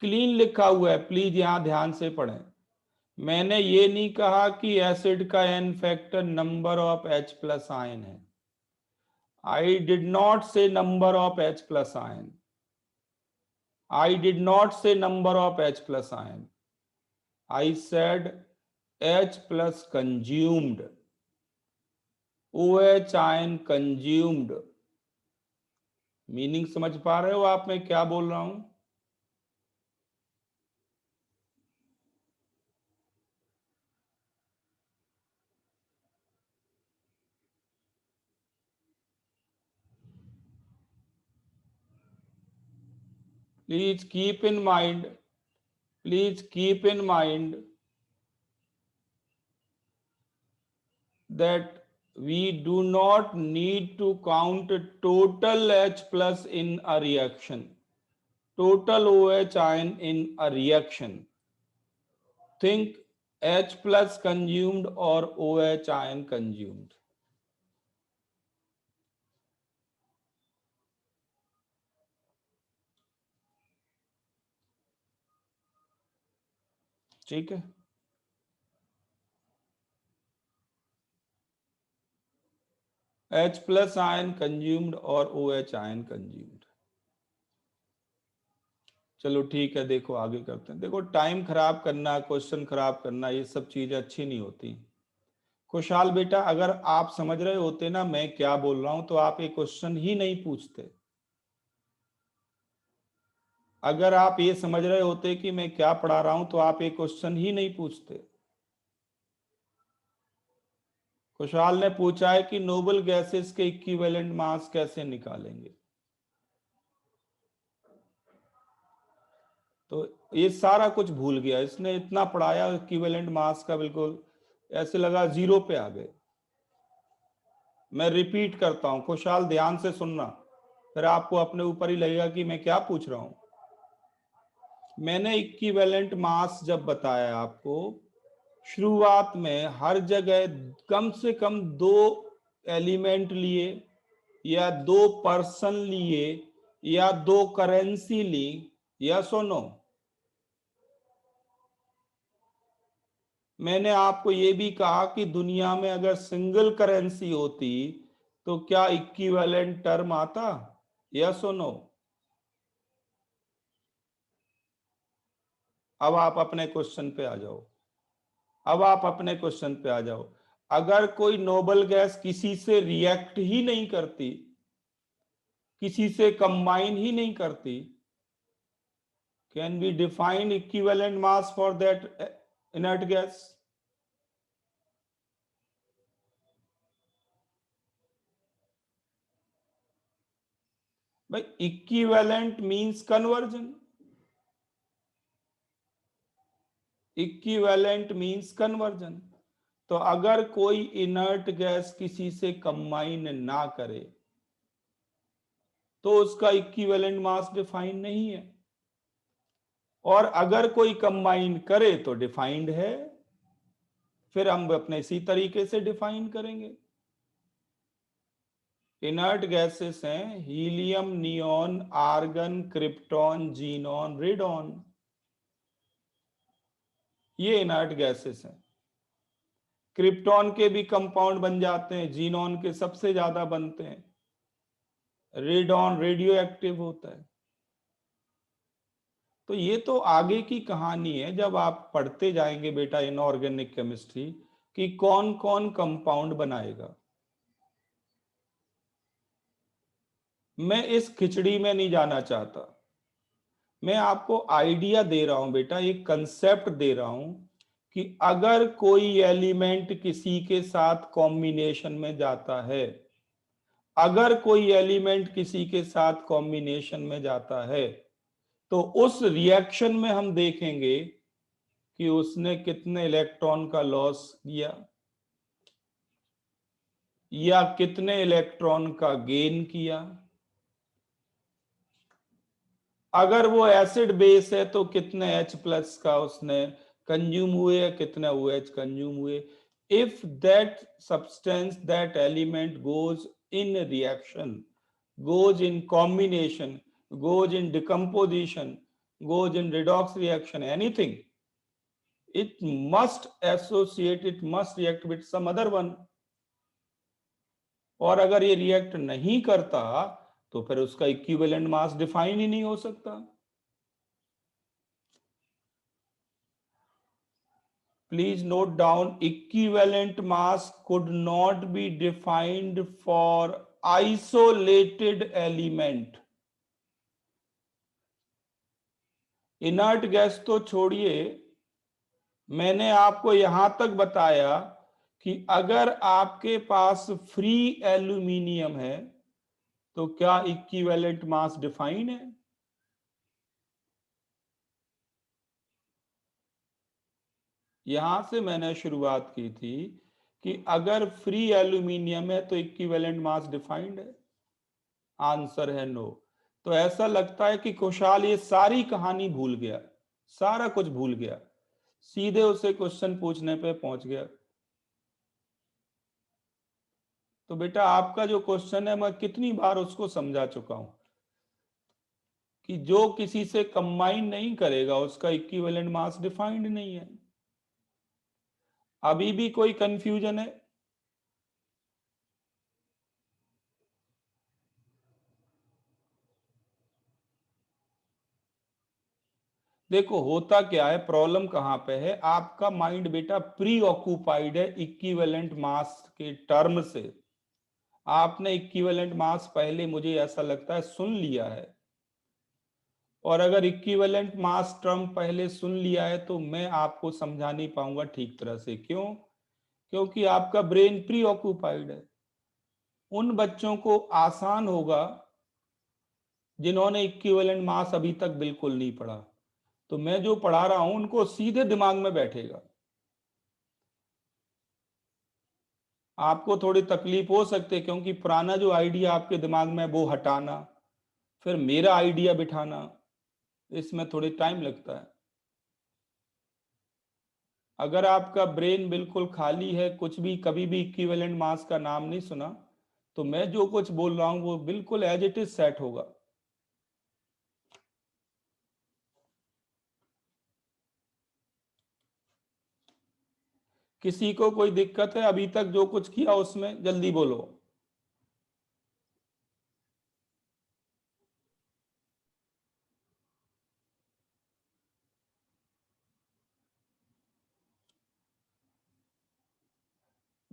क्लीन लिखा हुआ है, प्लीज यहां ध्यान से पढ़ें। मैंने ये नहीं कहा कि एसिड का N factor number of H+ ion है। I did not say number of H+ ion. I did not say number of H+ ion. I said H+ consumed. OH ion consumed. Meaning समझ पा रहे हो आप मैं क्या बोल रहा हूं? Please keep in mind that we do not need to count total H+ in a reaction, total OH ion in a reaction. Think H+ consumed or OH ion consumed. ठीक है, H+ आयन कंज्यूम्ड और OH ion consumed. चलो ठीक है, देखो आगे करते हैं। देखो टाइम खराब करना, क्वेश्चन खराब करना, ये सब चीजें अच्छी नहीं होती। खुशहाल बेटा, अगर आप समझ रहे होते ना मैं क्या बोल रहा हूं तो आप ये क्वेश्चन ही नहीं पूछते। अगर आप ये समझ रहे होते कि मैं क्या पढ़ा रहा हूं तो आप ये क्वेश्चन ही नहीं पूछते। खुशहाल ने पूछा है कि नोबल गैसेस के इक्विवेलेंट मास कैसे निकालेंगे। तो ये सारा कुछ भूल गया, इसने इतना पढ़ाया इक्विवेलेंट मास का, बिल्कुल ऐसे लगा जीरो पे आ गए। मैं रिपीट करता हूं, खुशहाल ध्यान से सुनना, फिर आपको अपने ऊपर ही लगेगा कि मैं क्या पूछ रहा हूं। मैंने इक्विवेलेंट मास जब बताया आपको, शुरुआत में हर जगह कम से कम 2 एलिमेंट लिए या 2 पर्सन लिए या 2 करेंसी ली, या सुनो। मैंने आपको ये भी कहा कि दुनिया में अगर सिंगल करेंसी होती तो क्या इक्विवेलेंट टर्म आता, या सुनो। अब आप अपने क्वेश्चन पे आ जाओ, अगर कोई नोबल गैस किसी से रिएक्ट ही नहीं करती, किसी से कंबाइन ही नहीं करती, can be define equivalent mass for that inert gas? भाई equivalent means conversion, equivalent means conversion. तो अगर कोई इनर्ट गैस किसी से कंबाइन ना करे तो उसका इक्विवेलेंट मास डिफाइन नहीं है, और अगर कोई कंबाइन करे तो डिफाइंड है। फिर हम अपने इसी तरीके से डिफाइन करेंगे। इनर्ट गैसेस हैं helium, neon, argon, krypton, xenon, radon, ये इनर्ट गैसेस हैं। क्रिप्टॉन के भी कंपाउंड बन जाते हैं, जीनॉन के सबसे ज्यादा बनते हैं, रेडॉन रेडियो एक्टिव होता है। तो ये तो आगे की कहानी है, जब आप पढ़ते जाएंगे बेटा इनऑर्गेनिक केमिस्ट्री कि कौन कौन कंपाउंड बनाएगा। मैं इस खिचड़ी में नहीं जाना चाहता, मैं आपको आइडिया दे रहा हूं बेटा, एक कंसेप्ट दे रहा हूं कि अगर कोई एलिमेंट किसी के साथ कॉम्बिनेशन में जाता है, अगर कोई एलिमेंट किसी के साथ कॉम्बिनेशन में जाता है तो उस रिएक्शन में हम देखेंगे कि उसने कितने इलेक्ट्रॉन का लॉस किया या कितने इलेक्ट्रॉन का गेन किया। अगर वो एसिड बेस है तो कितने H+ का उसने कंज्यूम हुए या कितने OH कंज्यूम हुए। If that substance that element goes in reaction, goes in combination, goes in decomposition, goes in redox reaction, anything, it must associate, it must react with some other one. और अगर ये react नहीं करता तो फिर उसका equivalent mass define ही नहीं हो सकता। Please note down, equivalent mass could not be defined for isolated element. Inert gas तो छोड़िए, मैंने आपको यहां तक बताया कि अगर आपके पास फ्री एल्यूमिनियम है तो क्या इक्विवेलेंट मास डिफाइन है? यहां से मैंने शुरुआत की थी कि अगर फ्री एल्यूमिनियम है तो इक्विवेलेंट मास डिफाइंड है। आंसर है नो। तो ऐसा लगता है कि खुशहाल ये सारी कहानी भूल गया, सारा कुछ भूल गया, सीधे उसे क्वेश्चन पूछने पे पहुंच गया। तो बेटा आपका जो क्वेश्चन है मैं कितनी बार उसको समझा चुका हूं कि जो किसी से कंबाइन नहीं करेगा उसका इक्विवेलेंट मास डिफाइंड नहीं है। अभी भी कोई कंफ्यूजन है? देखो होता क्या है, प्रॉब्लम कहां पे है, आपका माइंड बेटा प्री ऑक्यूपाइड है इक्विवेलेंट मास के टर्म से। आपने इक्विवेलेंट मास पहले मुझे ऐसा लगता है सुन लिया है, और अगर इक्विवेलेंट मास टर्म पहले सुन लिया है तो मैं आपको समझा नहीं पाऊंगा ठीक तरह से। क्यों? क्योंकि आपका ब्रेन प्री ऑक्यूपाइड है। उन बच्चों को आसान होगा जिन्होंने इक्विवेलेंट मास अभी तक बिल्कुल नहीं पढ़ा, तो मैं जो पढ़ा रहा हूं उनको सीधे दिमाग में बैठेगा। आपको थोड़ी तकलीफ हो सकती है क्योंकि पुराना जो आइडिया आपके दिमाग में वो हटाना, फिर मेरा आइडिया बिठाना, इसमें थोड़ी टाइम लगता है। अगर आपका ब्रेन बिल्कुल खाली है, कुछ भी कभी भी इक्विवेलेंट मास का नाम नहीं सुना, तो मैं जो कुछ बोल रहा हूं वो बिल्कुल एज इट इज सेट होगा। किसी को कोई दिक्कत है अभी तक जो कुछ किया उसमें? जल्दी बोलो।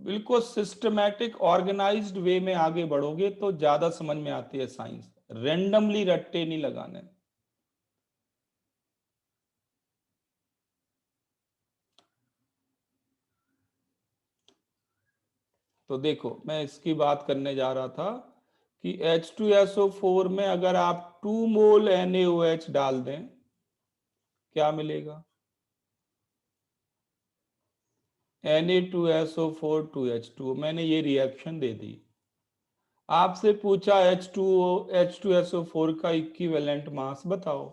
बिल्कुल सिस्टमैटिक ऑर्गेनाइज्ड वे में आगे बढ़ोगे तो ज्यादा समझ में आती है साइंस, रेंडमली रट्टे नहीं लगाने। तो देखो मैं इसकी बात करने जा रहा था कि H2SO4 में अगर आप 2 मोल NaOH डाल दें क्या मिलेगा? Na2SO4 2H2। मैंने ये रिएक्शन दे दी, आपसे पूछा H2SO4 का इक्विवेलेंट मास बताओ।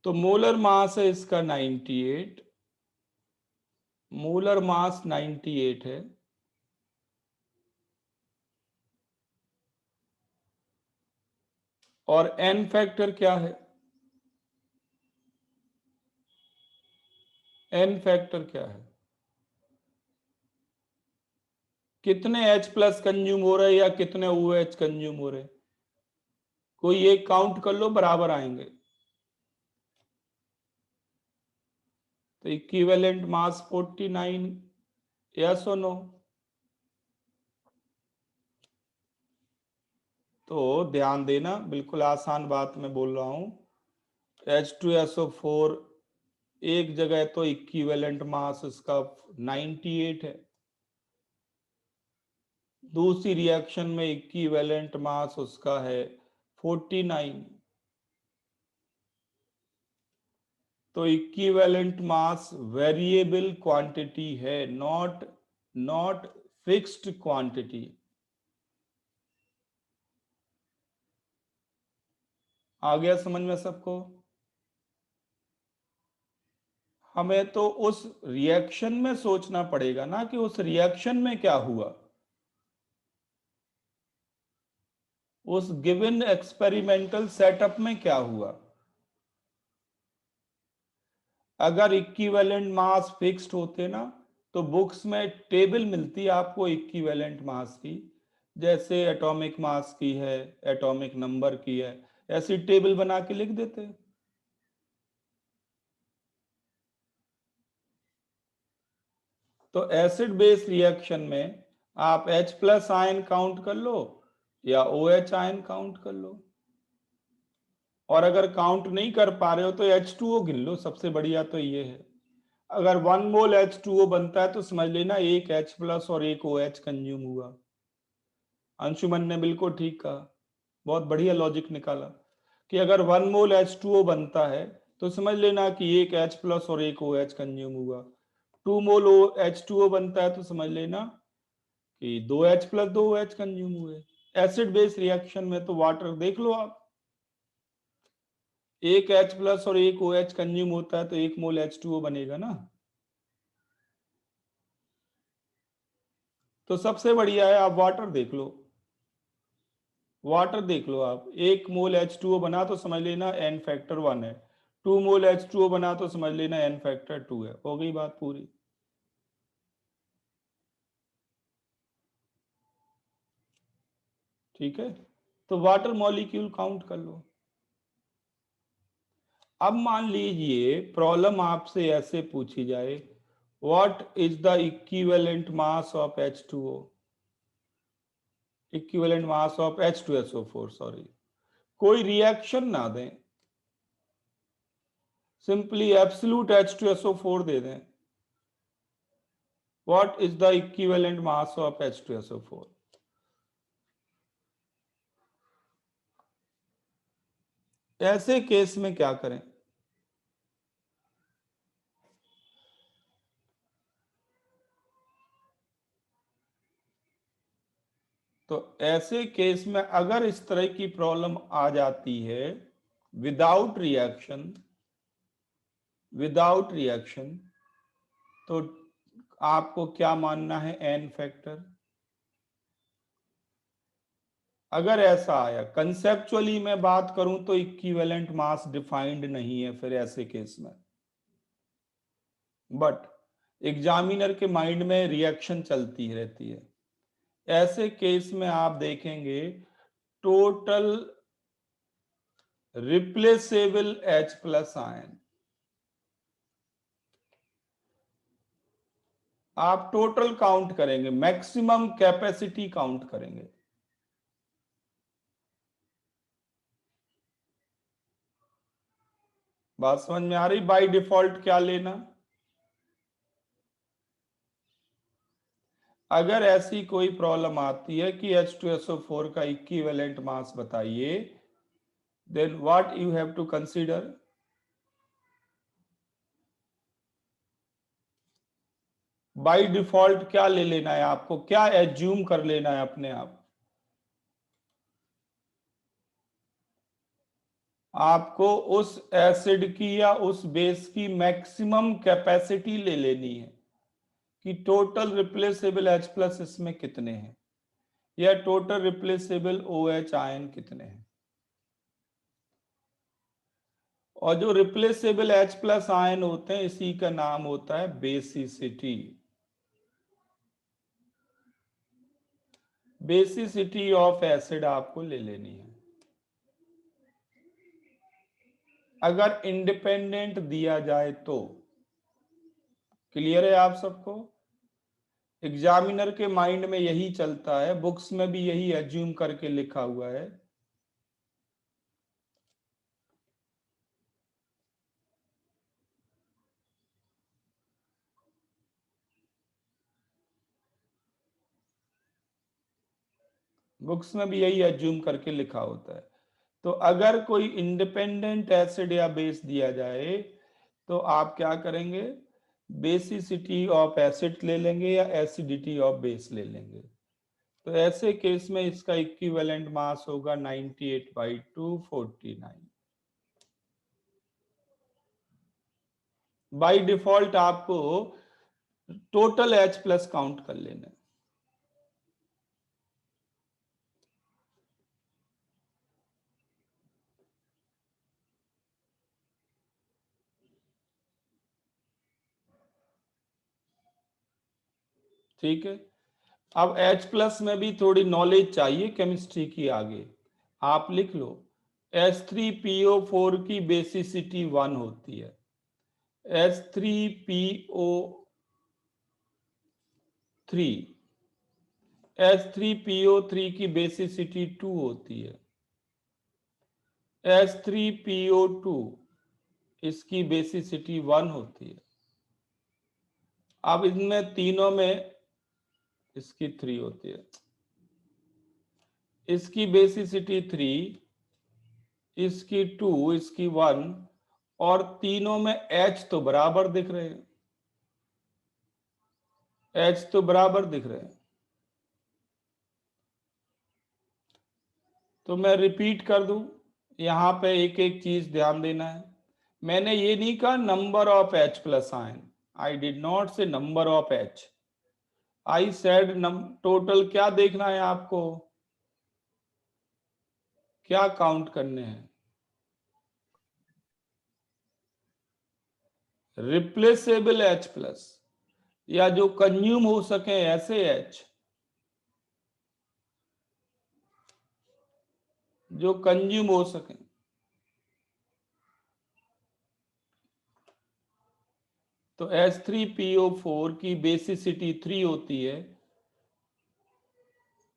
तो मोलर मास है इसका 98, मोलर मास 98 है, और N फैक्टर क्या है? N फैक्टर क्या है? कितने H+ कंज्यूम हो रहे हैं या कितने OH कंज्यूम हो रहे हैं? कोई एक काउंट कर लो, बराबर आएंगे। तो इक्विवेलेंट मास 49, यस और नो? तो ध्यान देना, बिल्कुल आसान बात मैं बोल रहा हूं। H2SO4 एक जगह तो इक्विवेलेंट मास इसका 98 है, दूसरी रिएक्शन में इक्विवेलेंट मास उसका है 49। तो इक्विवेलेंट मास वेरिएबल क्वांटिटी है, नॉट नॉट फिक्स्ड क्वांटिटी। आ गया समझ में सबको? हमें तो उस रिएक्शन में सोचना पड़ेगा ना कि उस रिएक्शन में क्या हुआ, उस गिवन एक्सपेरिमेंटल सेटअप में क्या हुआ। अगर इक्विवेलेंट मास फिक्स्ड होते ना तो बुक्स में टेबल मिलती आपको इक्विवेलेंट मास की, जैसे एटॉमिक मास की है, एटॉमिक नंबर की है, ऐसी टेबल बना के लिख देते। तो एसिड बेस रिएक्शन में आप H प्लस आयन काउंट कर लो या OH आयन काउंट कर लो, और अगर काउंट नहीं कर पा रहे हो तो H2O गिन लो। सबसे बढ़िया तो ये है, अगर 1 मोल H2O बनता है तो समझ लेना एक H प्लस और एक OH कंज्यूम हुआ। अंशुमन ने बिल्कुल ठीक कहा, बहुत बढ़िया लॉजिक निकाला कि अगर 1 मोल H2O बनता है तो समझ लेना कि एक H प्लस और एक OH कंज्यूम हुआ। 2 मोल H2O बनता है तो समझ लेना कि 2H प्लस 2OH कंज्यूम हुए। एसिड बेस रिएक्शन में तो वाटर देख लो आप, एक H प्लस और एक OH कंज्यूम होता है तो एक मोल H2O बनेगा ना। तो सबसे बढ़िया है आप वाटर देख लो, वाटर देख लो आप, एक मोल H2O बना तो समझ लेना n फैक्टर 1 है, 2 मोल H2O बना तो समझ लेना n फैक्टर 2 है। हो गई बात पूरी। ठीक है, तो वाटर मॉलिक्यूल काउंट कर लो। अब मान लीजिए प्रॉब्लम आपसे ऐसे पूछी जाए, what is the equivalent mass of H2O, equivalent mass of H2SO4, sorry, कोई रिएक्शन ना दें, सिंपली एब्सोल्यूट H2SO4 दे दें। What is the equivalent mass of H2SO4? ऐसे केस में क्या करें? तो ऐसे केस में अगर इस तरह की प्रॉब्लम आ जाती है विदाउट रिएक्शन, विदाउट रिएक्शन, तो आपको क्या मानना है, एन फैक्टर। अगर ऐसा आया, कंसेप्चुअली मैं बात करूं तो इक्विवेलेंट मास डिफाइंड नहीं है फिर ऐसे केस में, बट एग्जामिनर के माइंड में रिएक्शन चलती रहती है। ऐसे केस में आप देखेंगे total replaceable H plus ion, आप टोटल काउंट करेंगे, मैक्सिमम कैपेसिटी काउंट करेंगे। बात समझ में आ रही? बाय डिफॉल्ट क्या लेना, अगर ऐसी कोई प्रॉब्लम आती है कि H2SO4 का इक्विवेलेंट मास बताइए, then what you have to consider, by default क्या ले लेना है आपको, क्या एज्यूम कर लेना है अपने आप? आपको उस एसिड की या उस बेस की मैक्सिमम कैपेसिटी ले लेनी है कि टोटल रिप्लेसेबल H प्लस इसमें कितने हैं या टोटल रिप्लेसेबल OH आयन कितने हैं। और जो रिप्लेसेबल H प्लस आयन होते हैं इसी का नाम होता है बेसिसिटी, बेसिसिटी ऑफ एसिड आपको ले लेनी है। अगर इंडिपेंडेंट दिया जाए तो, क्लियर है आप सबको? एग्जामिनर के माइंड में यही चलता है, बुक्स में भी यही एज्यूम करके लिखा हुआ है। बुक्स में भी यही एज्यूम करके लिखा होता है। तो अगर कोई इंडिपेंडेंट एसिड या बेस दिया जाए तो आप क्या करेंगे, बेसिसिटी ऑफ एसिड ले लेंगे या एसिडिटी ऑफ बेस ले लेंगे। तो ऐसे केस में इसका इक्विवेलेंट मास होगा 98/249। बाय डिफॉल्ट आपको टोटल H प्लस काउंट कर लेना है। ठीक है, अब H प्लस में भी थोड़ी नॉलेज चाहिए केमिस्ट्री की आगे। आप लिख लो H3PO4 की बेसिसिटी 1 होती है, H3PO3 H3PO3 की बेसिसिटी 2 होती है, H3PO2 इसकी बेसिसिटी 1 होती है। अब इनमें तीनों में इसकी 3 होती है, इसकी बेसिसिटी 3, इसकी 2, इसकी 1, और तीनों में H तो बराबर दिख रहे हैं, H तो बराबर दिख रहे हैं। तो मैं रिपीट कर दूं, यहां पे एक एक चीज ध्यान देना है। मैंने ये नहीं कहा number of H plus ion, I did not say number of H, I said total क्या देखना है आपको, क्या काउंट करने हैं, रिप्लेसेबल H प्लस या जो कंज्यूम हो सके ऐसे H, जो कंज्यूम हो सके। तो H3PO4 की बेसिसिटी 3 होती है,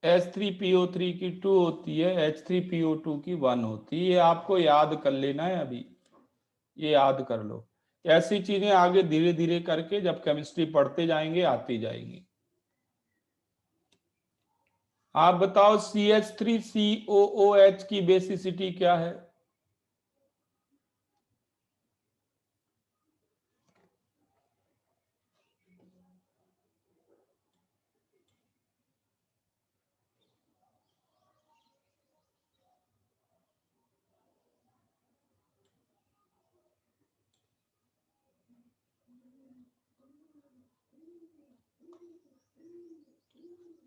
H3PO3 की 2 होती है, H3PO2 की 1 होती है। ये आपको याद कर लेना है, अभी ये याद कर लो। ऐसी चीजें आगे धीरे धीरे करके जब केमिस्ट्री पढ़ते जाएंगे आती जाएंगी। आप बताओ CH3COOH की बेसिसिटी क्या है?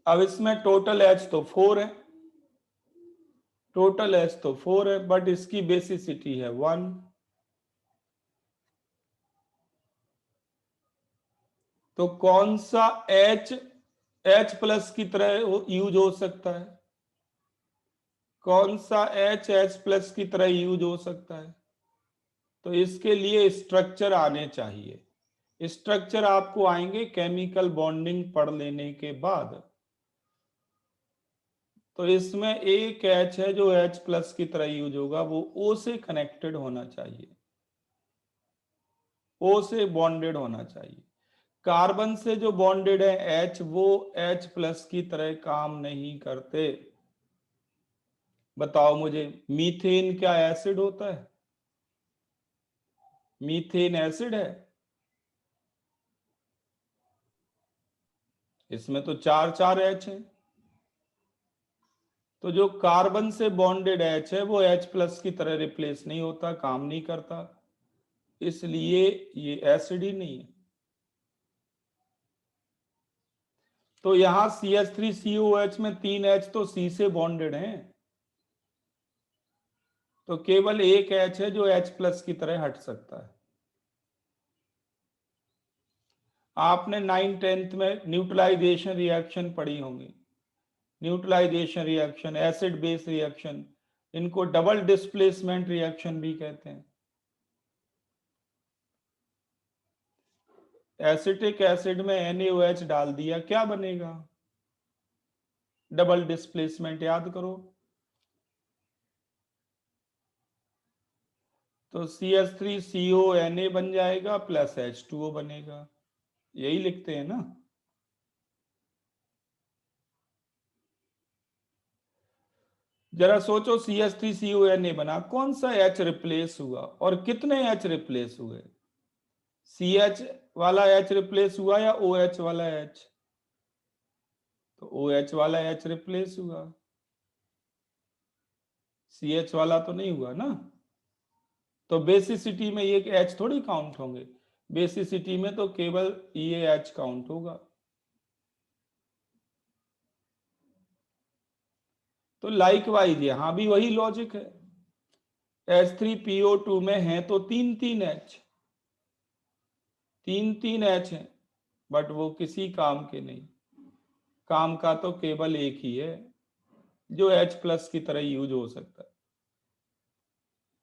अब इसमें टोटल H तो 4 है, टोटल H तो 4 है, बट इसकी बेसिसिटी है 1। तो कौन सा H प्लस की तरह यूज हो सकता है? कौन सा H प्लस की तरह यूज हो सकता है? तो इसके लिए स्ट्रक्चर आने चाहिए। स्ट्रक्चर आपको आएंगे केमिकल बॉन्डिंग पढ़ लेने के बाद। तो इसमें एक H है जो H प्लस की तरह यूज होगा, वो O से कनेक्टेड होना चाहिए, O से बॉन्डेड होना चाहिए। कार्बन से जो बॉन्डेड है H, वो H प्लस की तरह काम नहीं करते। बताओ मुझे, मीथेन क्या एसिड होता है? मीथेन एसिड है? इसमें तो 4 H है। तो जो कार्बन से बॉन्डेड H है वो H प्लस की तरह रिप्लेस नहीं होता, काम नहीं करता, इसलिए ये एसिड ही नहीं है। तो यहां CH3COH में 3 H तो C से बॉन्डेड हैं, तो केवल एक H है जो H प्लस की तरह हट सकता है। आपने 9th-10th में न्यूट्रलाइजेशन रिएक्शन पढ़ी होंगी, neutralisation reaction, acid base reaction, इनको डबल डिस्प्लेसमेंट रिएक्शन भी कहते हैं। एसिटिक एसिड में NaOH डाल दिया, क्या बनेगा? डबल डिस्प्लेसमेंट याद करो। तो CH3CONa बन जाएगा प्लस H2O बनेगा, यही लिखते हैं ना। जरा सोचो CH3CONA बना, कौन सा H रिप्लेस हुआ और कितने H रिप्लेस हुए? CH वाला H रिप्लेस हुआ या OH वाला H? तो OH वाला H रिप्लेस हुआ, CH वाला तो नहीं हुआ ना। तो बेसिसिटी में ये H थोड़ी काउंट होंगे, बेसिसिटी में तो केवल ये H काउंट होगा। तो लाइकवाइज यहाँ भी वही लॉजिक है, H3PO2 में है तो तीन तीन H हैं, बट वो किसी काम के नहीं, काम का तो केवल एक ही है जो H प्लस की तरह यूज हो सकता है,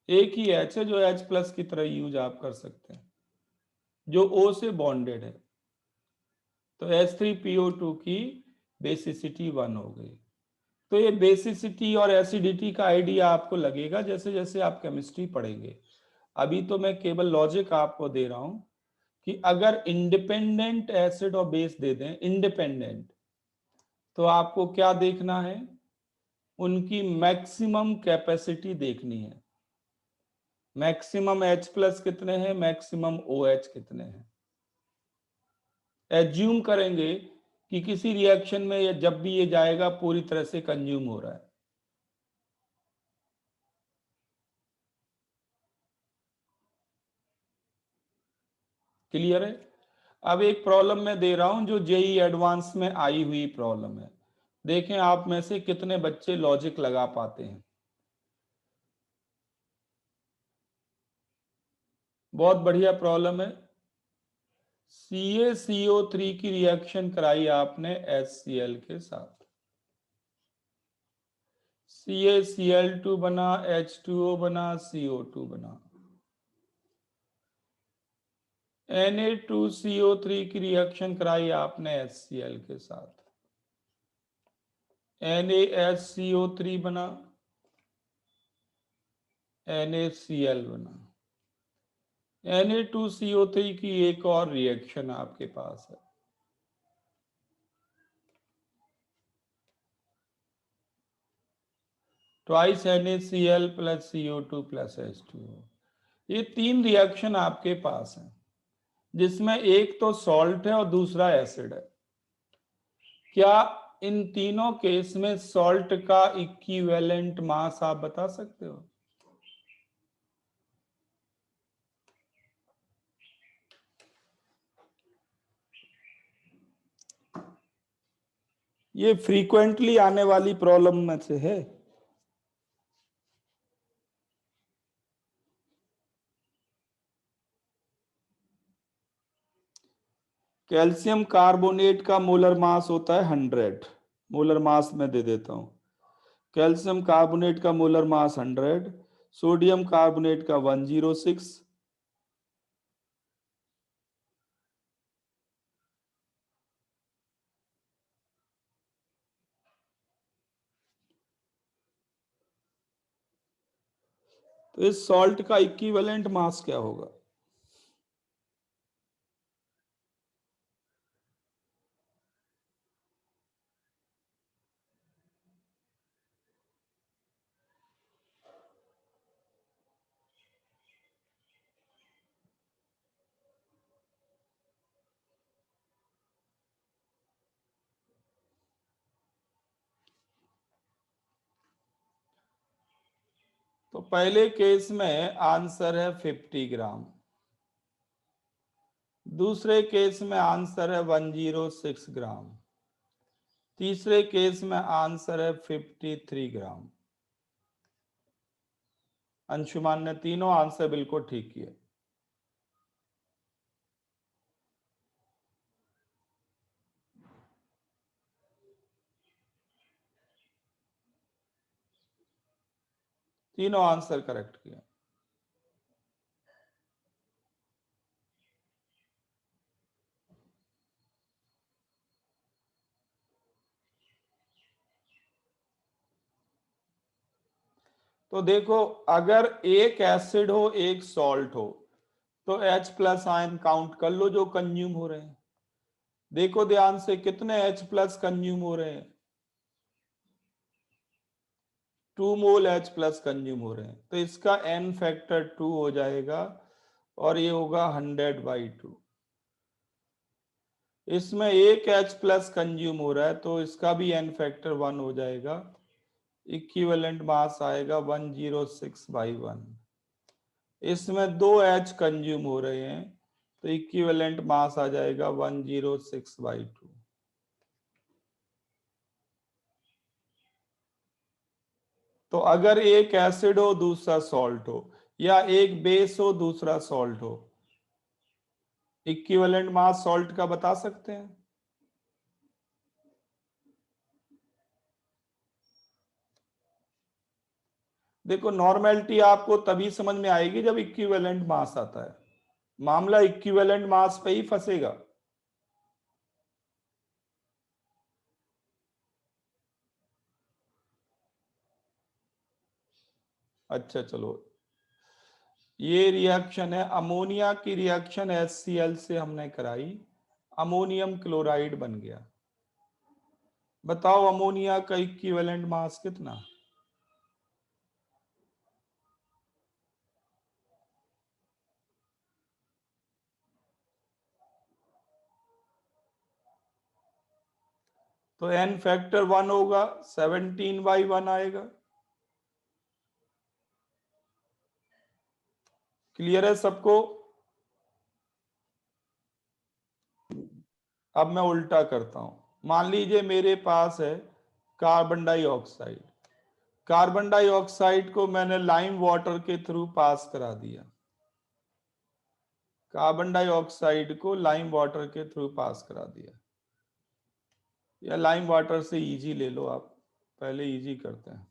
एक ही H है जो H प्लस की तरह यूज आप कर सकते हैं, जो O से बॉन्डेड है। तो H3PO2 की बेसिसिटी 1 हो गई। तो ये बेसिसिटी और एसिडिटी का आइडिया आपको लगेगा जैसे जैसे आप केमिस्ट्री पढ़ेंगे। अभी तो मैं केवल लॉजिक आपको दे रहा हूं कि अगर इंडिपेंडेंट एसिड और बेस दे दें, इंडिपेंडेंट, तो आपको क्या देखना है? उनकी मैक्सिमम कैपेसिटी देखनी है। मैक्सिमम H प्लस कितने हैं, मैक्सिमम OH कितने हैं। एज्यूम करेंगे कि किसी रिएक्शन में ये जब भी ये जाएगा पूरी तरह से कंज्यूम हो रहा है। क्लियर है? अब एक प्रॉब्लम मैं दे रहा हूं जो जेई एडवांस में आई हुई प्रॉब्लम है। देखें आप में से कितने बच्चे लॉजिक लगा पाते हैं। बहुत बढ़िया प्रॉब्लम है। CaCO3 की रिएक्शन कराई आपने HCl के साथ, CaCl2 बना, H2O बना, CO2 बना। Na2CO3 की रिएक्शन कराई आपने HCl के साथ, NaHCO3 बना, NaCl बना। Na2CO3 की एक और रिएक्शन आपके पास है, twice NaCl plus CO2 plus H2O। ये तीन रिएक्शन आपके पास है जिसमें एक तो सॉल्ट है और दूसरा एसिड है। क्या इन तीनों केस में सॉल्ट का इक्विवेलेंट मास आप बता सकते हो? ये फ्रीक्वेंटली आने वाली प्रॉब्लम में से है। कैल्शियम कार्बोनेट का मोलर मास होता है 100, मोलर मास में दे देता हूं। कैल्शियम कार्बोनेट का मोलर मास 100, सोडियम कार्बोनेट का 106, तो इस सॉल्ट का इक्विवेलेंट मास क्या होगा? तो पहले केस में आंसर है 50 ग्राम, दूसरे केस में आंसर है 106 ग्राम, तीसरे केस में आंसर है 53 ग्राम। अंशुमान ने तीनों आंसर बिल्कुल ठीक किए। तीनों आंसर करेक्ट किए। तो देखो, अगर एक एसिड हो एक सॉल्ट हो तो H प्लस आयन काउंट कर लो जो कंज्यूम हो रहे हैं। देखो ध्यान से कितने H प्लस कंज्यूम हो रहे हैं, 2 मोल H प्लस कंज्यूम हो रहे हैं, तो इसका n फैक्टर 2 हो जाएगा और ये होगा 100/2। इसमें एक H प्लस कंज्यूम हो रहा है तो इसका भी n फैक्टर 1 हो जाएगा। इक्विवेलेंट मास आएगा 106/1। इसमें 2 H कंज्यूम हो रहे हैं तो इक्विवेलेंट मास आ जाएगा 106/2। तो अगर एक एसिड हो दूसरा सॉल्ट हो, या एक बेस हो दूसरा सॉल्ट हो, इक्विवेलेंट मास सॉल्ट का बता सकते हैं? देखो, नॉर्मेलिटी आपको तभी समझ में आएगी जब इक्विवेलेंट मास आता है। मामला इक्विवेलेंट मास पे ही फंसेगा। अच्छा चलो, ये रिएक्शन है, अमोनिया की रिएक्शन HCl से हमने कराई, अमोनियम क्लोराइड बन गया। बताओ अमोनिया का इक्विवेलेंट मास कितना? तो n फैक्टर 1 होगा, 17/1 आएगा। क्लियर है सबको? अब मैं उल्टा करता हूं। मान लीजिए मेरे पास है कार्बन डाइऑक्साइड। कार्बन डाइऑक्साइड को मैंने लाइम वाटर के थ्रू पास करा दिया। कार्बन डाइऑक्साइड को लाइम वाटर के थ्रू पास करा दिया, या लाइम वाटर से इजी ले लो आप, पहले इजी करते हैं।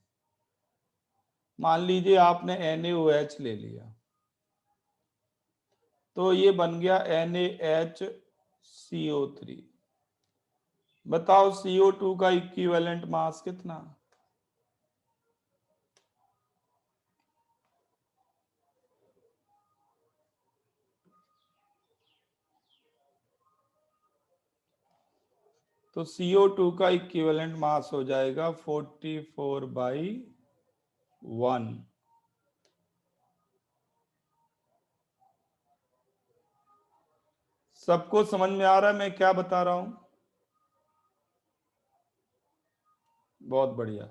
मान लीजिए आपने NaOH ले लिया, तो ये बन गया NaHCO3। बताओ CO2 का इक्विवेलेंट मास कितना? तो CO2 का इक्विवेलेंट मास हो जाएगा 44/1। सबको समझ में आ रहा है मैं क्या बता रहा हूं? बहुत बढ़िया।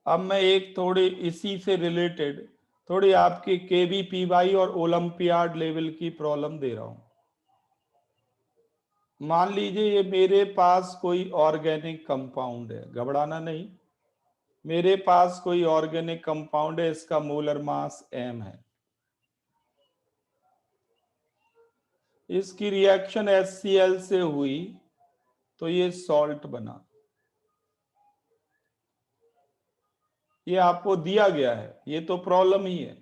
अब मैं एक थोड़ी इसी से रिलेटेड थोड़ी आपकी KVPY और ओलंपियाड लेवल की प्रॉब्लम दे रहा हूं। मान लीजिए ये मेरे पास कोई ऑर्गेनिक कंपाउंड है, घबराना नहीं। मेरे पास कोई ऑर्गेनिक कंपाउंड है, इसका मोलर मास m है। इसकी रिएक्शन HCl से हुई तो ये सॉल्ट बना। ये आपको दिया गया है, ये तो प्रॉब्लम ही है,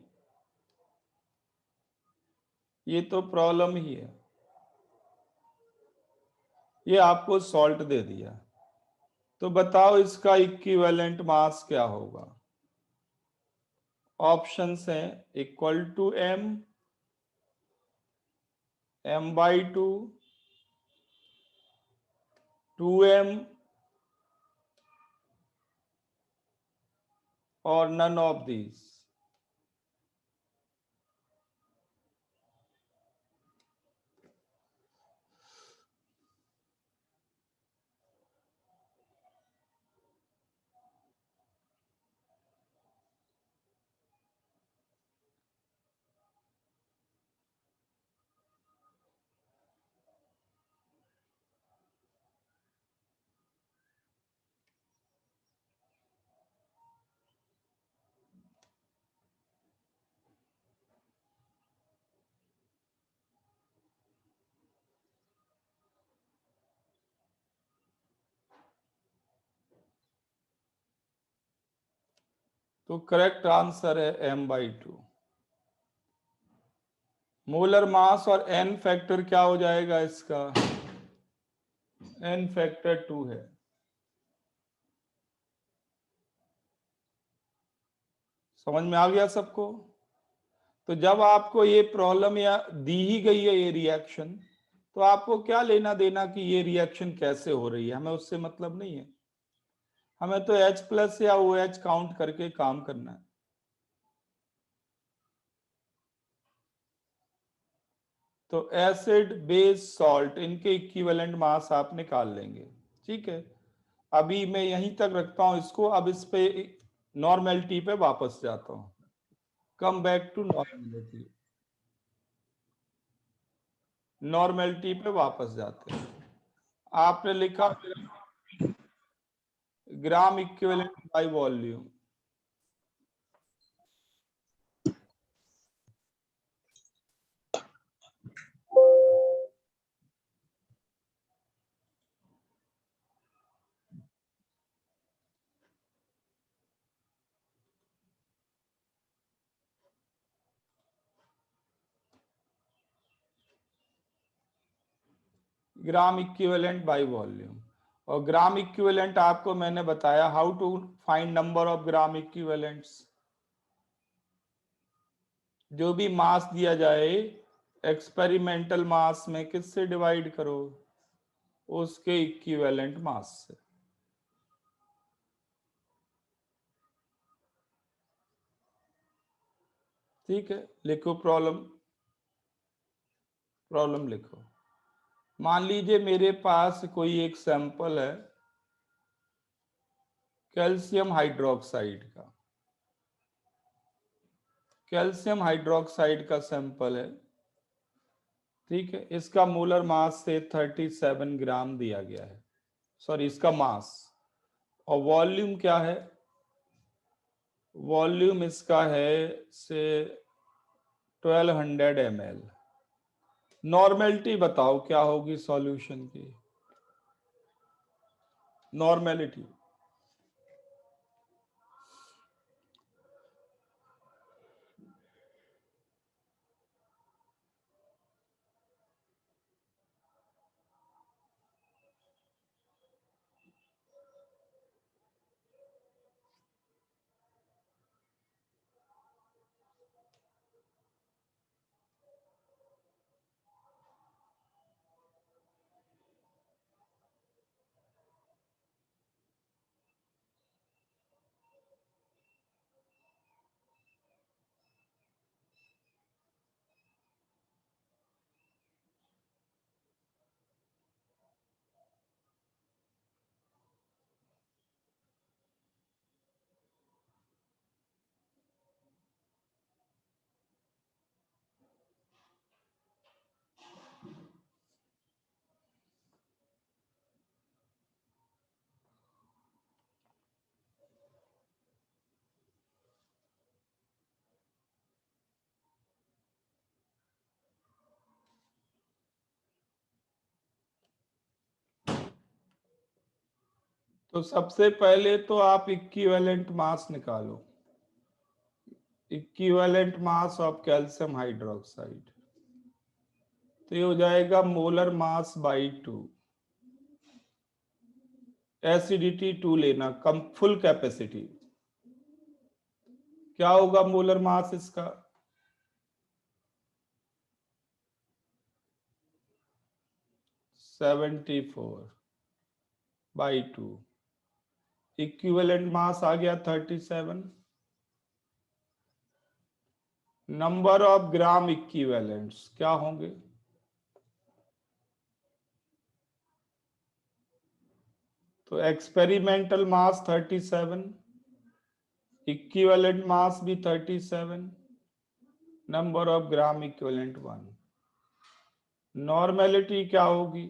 ये तो प्रॉब्लम ही है। ये आपको सॉल्ट दे दिया, तो बताओ इसका इक्विवेलेंट मास क्या होगा? ऑप्शंस हैं equal to m, m/2, 2m और none of these। तो करेक्ट आंसर है m/2। मोलर मास और n फैक्टर क्या हो जाएगा इसका? n फैक्टर 2 है। समझ में आ गया सबको? तो जब आपको ये प्रॉब्लम या दी ही गई है ये रिएक्शन, तो आपको क्या लेना देना कि ये रिएक्शन कैसे हो रही है, हमें उससे मतलब नहीं है। हमें तो H प्लस या OH काउंट करके काम करना है। तो एसिड बेस सॉल्ट इनके इक्विवेलेंट मास आप निकाल लेंगे। ठीक है, अभी मैं यहीं तक रखता हूं इसको। अब इस पे नॉर्मेलिटी पे वापस जाता हूं। Come back to normality. Normality पे वापस जाते हैं। आपने लिखा gram equivalent by volume. Gram equivalent by volume. और ग्राम इक्विवेलेंट आपको मैंने बताया how to find number of gram equivalents. जो भी मास दिया जाए एक्सपेरिमेंटल मास में किससे डिवाइड करो? उसके इक्विवेलेंट मास से। ठीक है, लिखो प्रॉब्लम। प्रॉब्लम लिखो। मान लीजिए मेरे पास कोई एक सैंपल है कैल्शियम हाइड्रोक्साइड का। कैल्शियम हाइड्रोक्साइड का सैंपल है। ठीक है, इसका मोलर मास से 37 ग्राम दिया गया है। सॉरी, इसका मास। और वॉल्यूम क्या है? वॉल्यूम इसका है से 1200 ml। नॉर्मेलिटी बताओ क्या होगी सॉल्यूशन की? नॉर्मेलिटी। तो सबसे पहले तो आप इक्विवेलेंट मास निकालो। Equivalent mass of calcium hydroxide तो ये हो जाएगा मोलर मास बाई 2। एसिडिटी 2 लेना, कम फुल कैपेसिटी। क्या होगा मोलर मास इसका? 74 बाई 2। इक्विवेलेंट मास आ गया 37। नंबर ऑफ ग्राम इक्विवेलेंट्स क्या होंगे? तो एक्सपेरिमेंटल मास 37, इक्विवेलेंट मास भी 37, number of gram equivalent 1। Normality क्या होगी?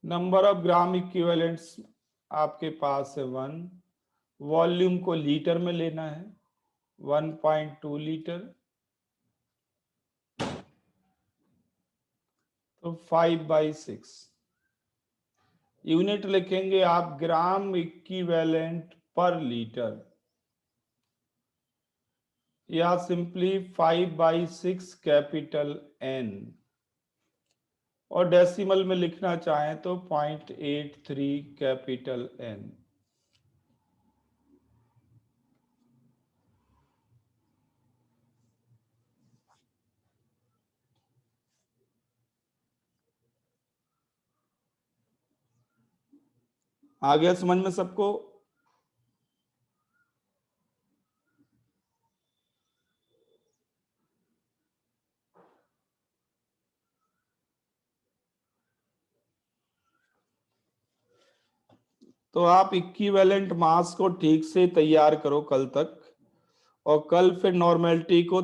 नंबर ऑफ ग्राम इक्विवेलेंट्स आपके पास है 1। वॉल्यूम को लीटर में लेना है, 1.2 लीटर। तो 5/6 यूनिट लिखेंगे आप ग्राम इक्विवेलेंट पर लीटर, या सिंपली 5/6 कैपिटल N। और डेसिमल में लिखना चाहें तो 0.83 कैपिटल N। आ गया समझ में सबको? तो आप इक्विवेलेंट मास को ठीक से तैयार करो कल तक, और कल फिर नॉर्मेलिटी को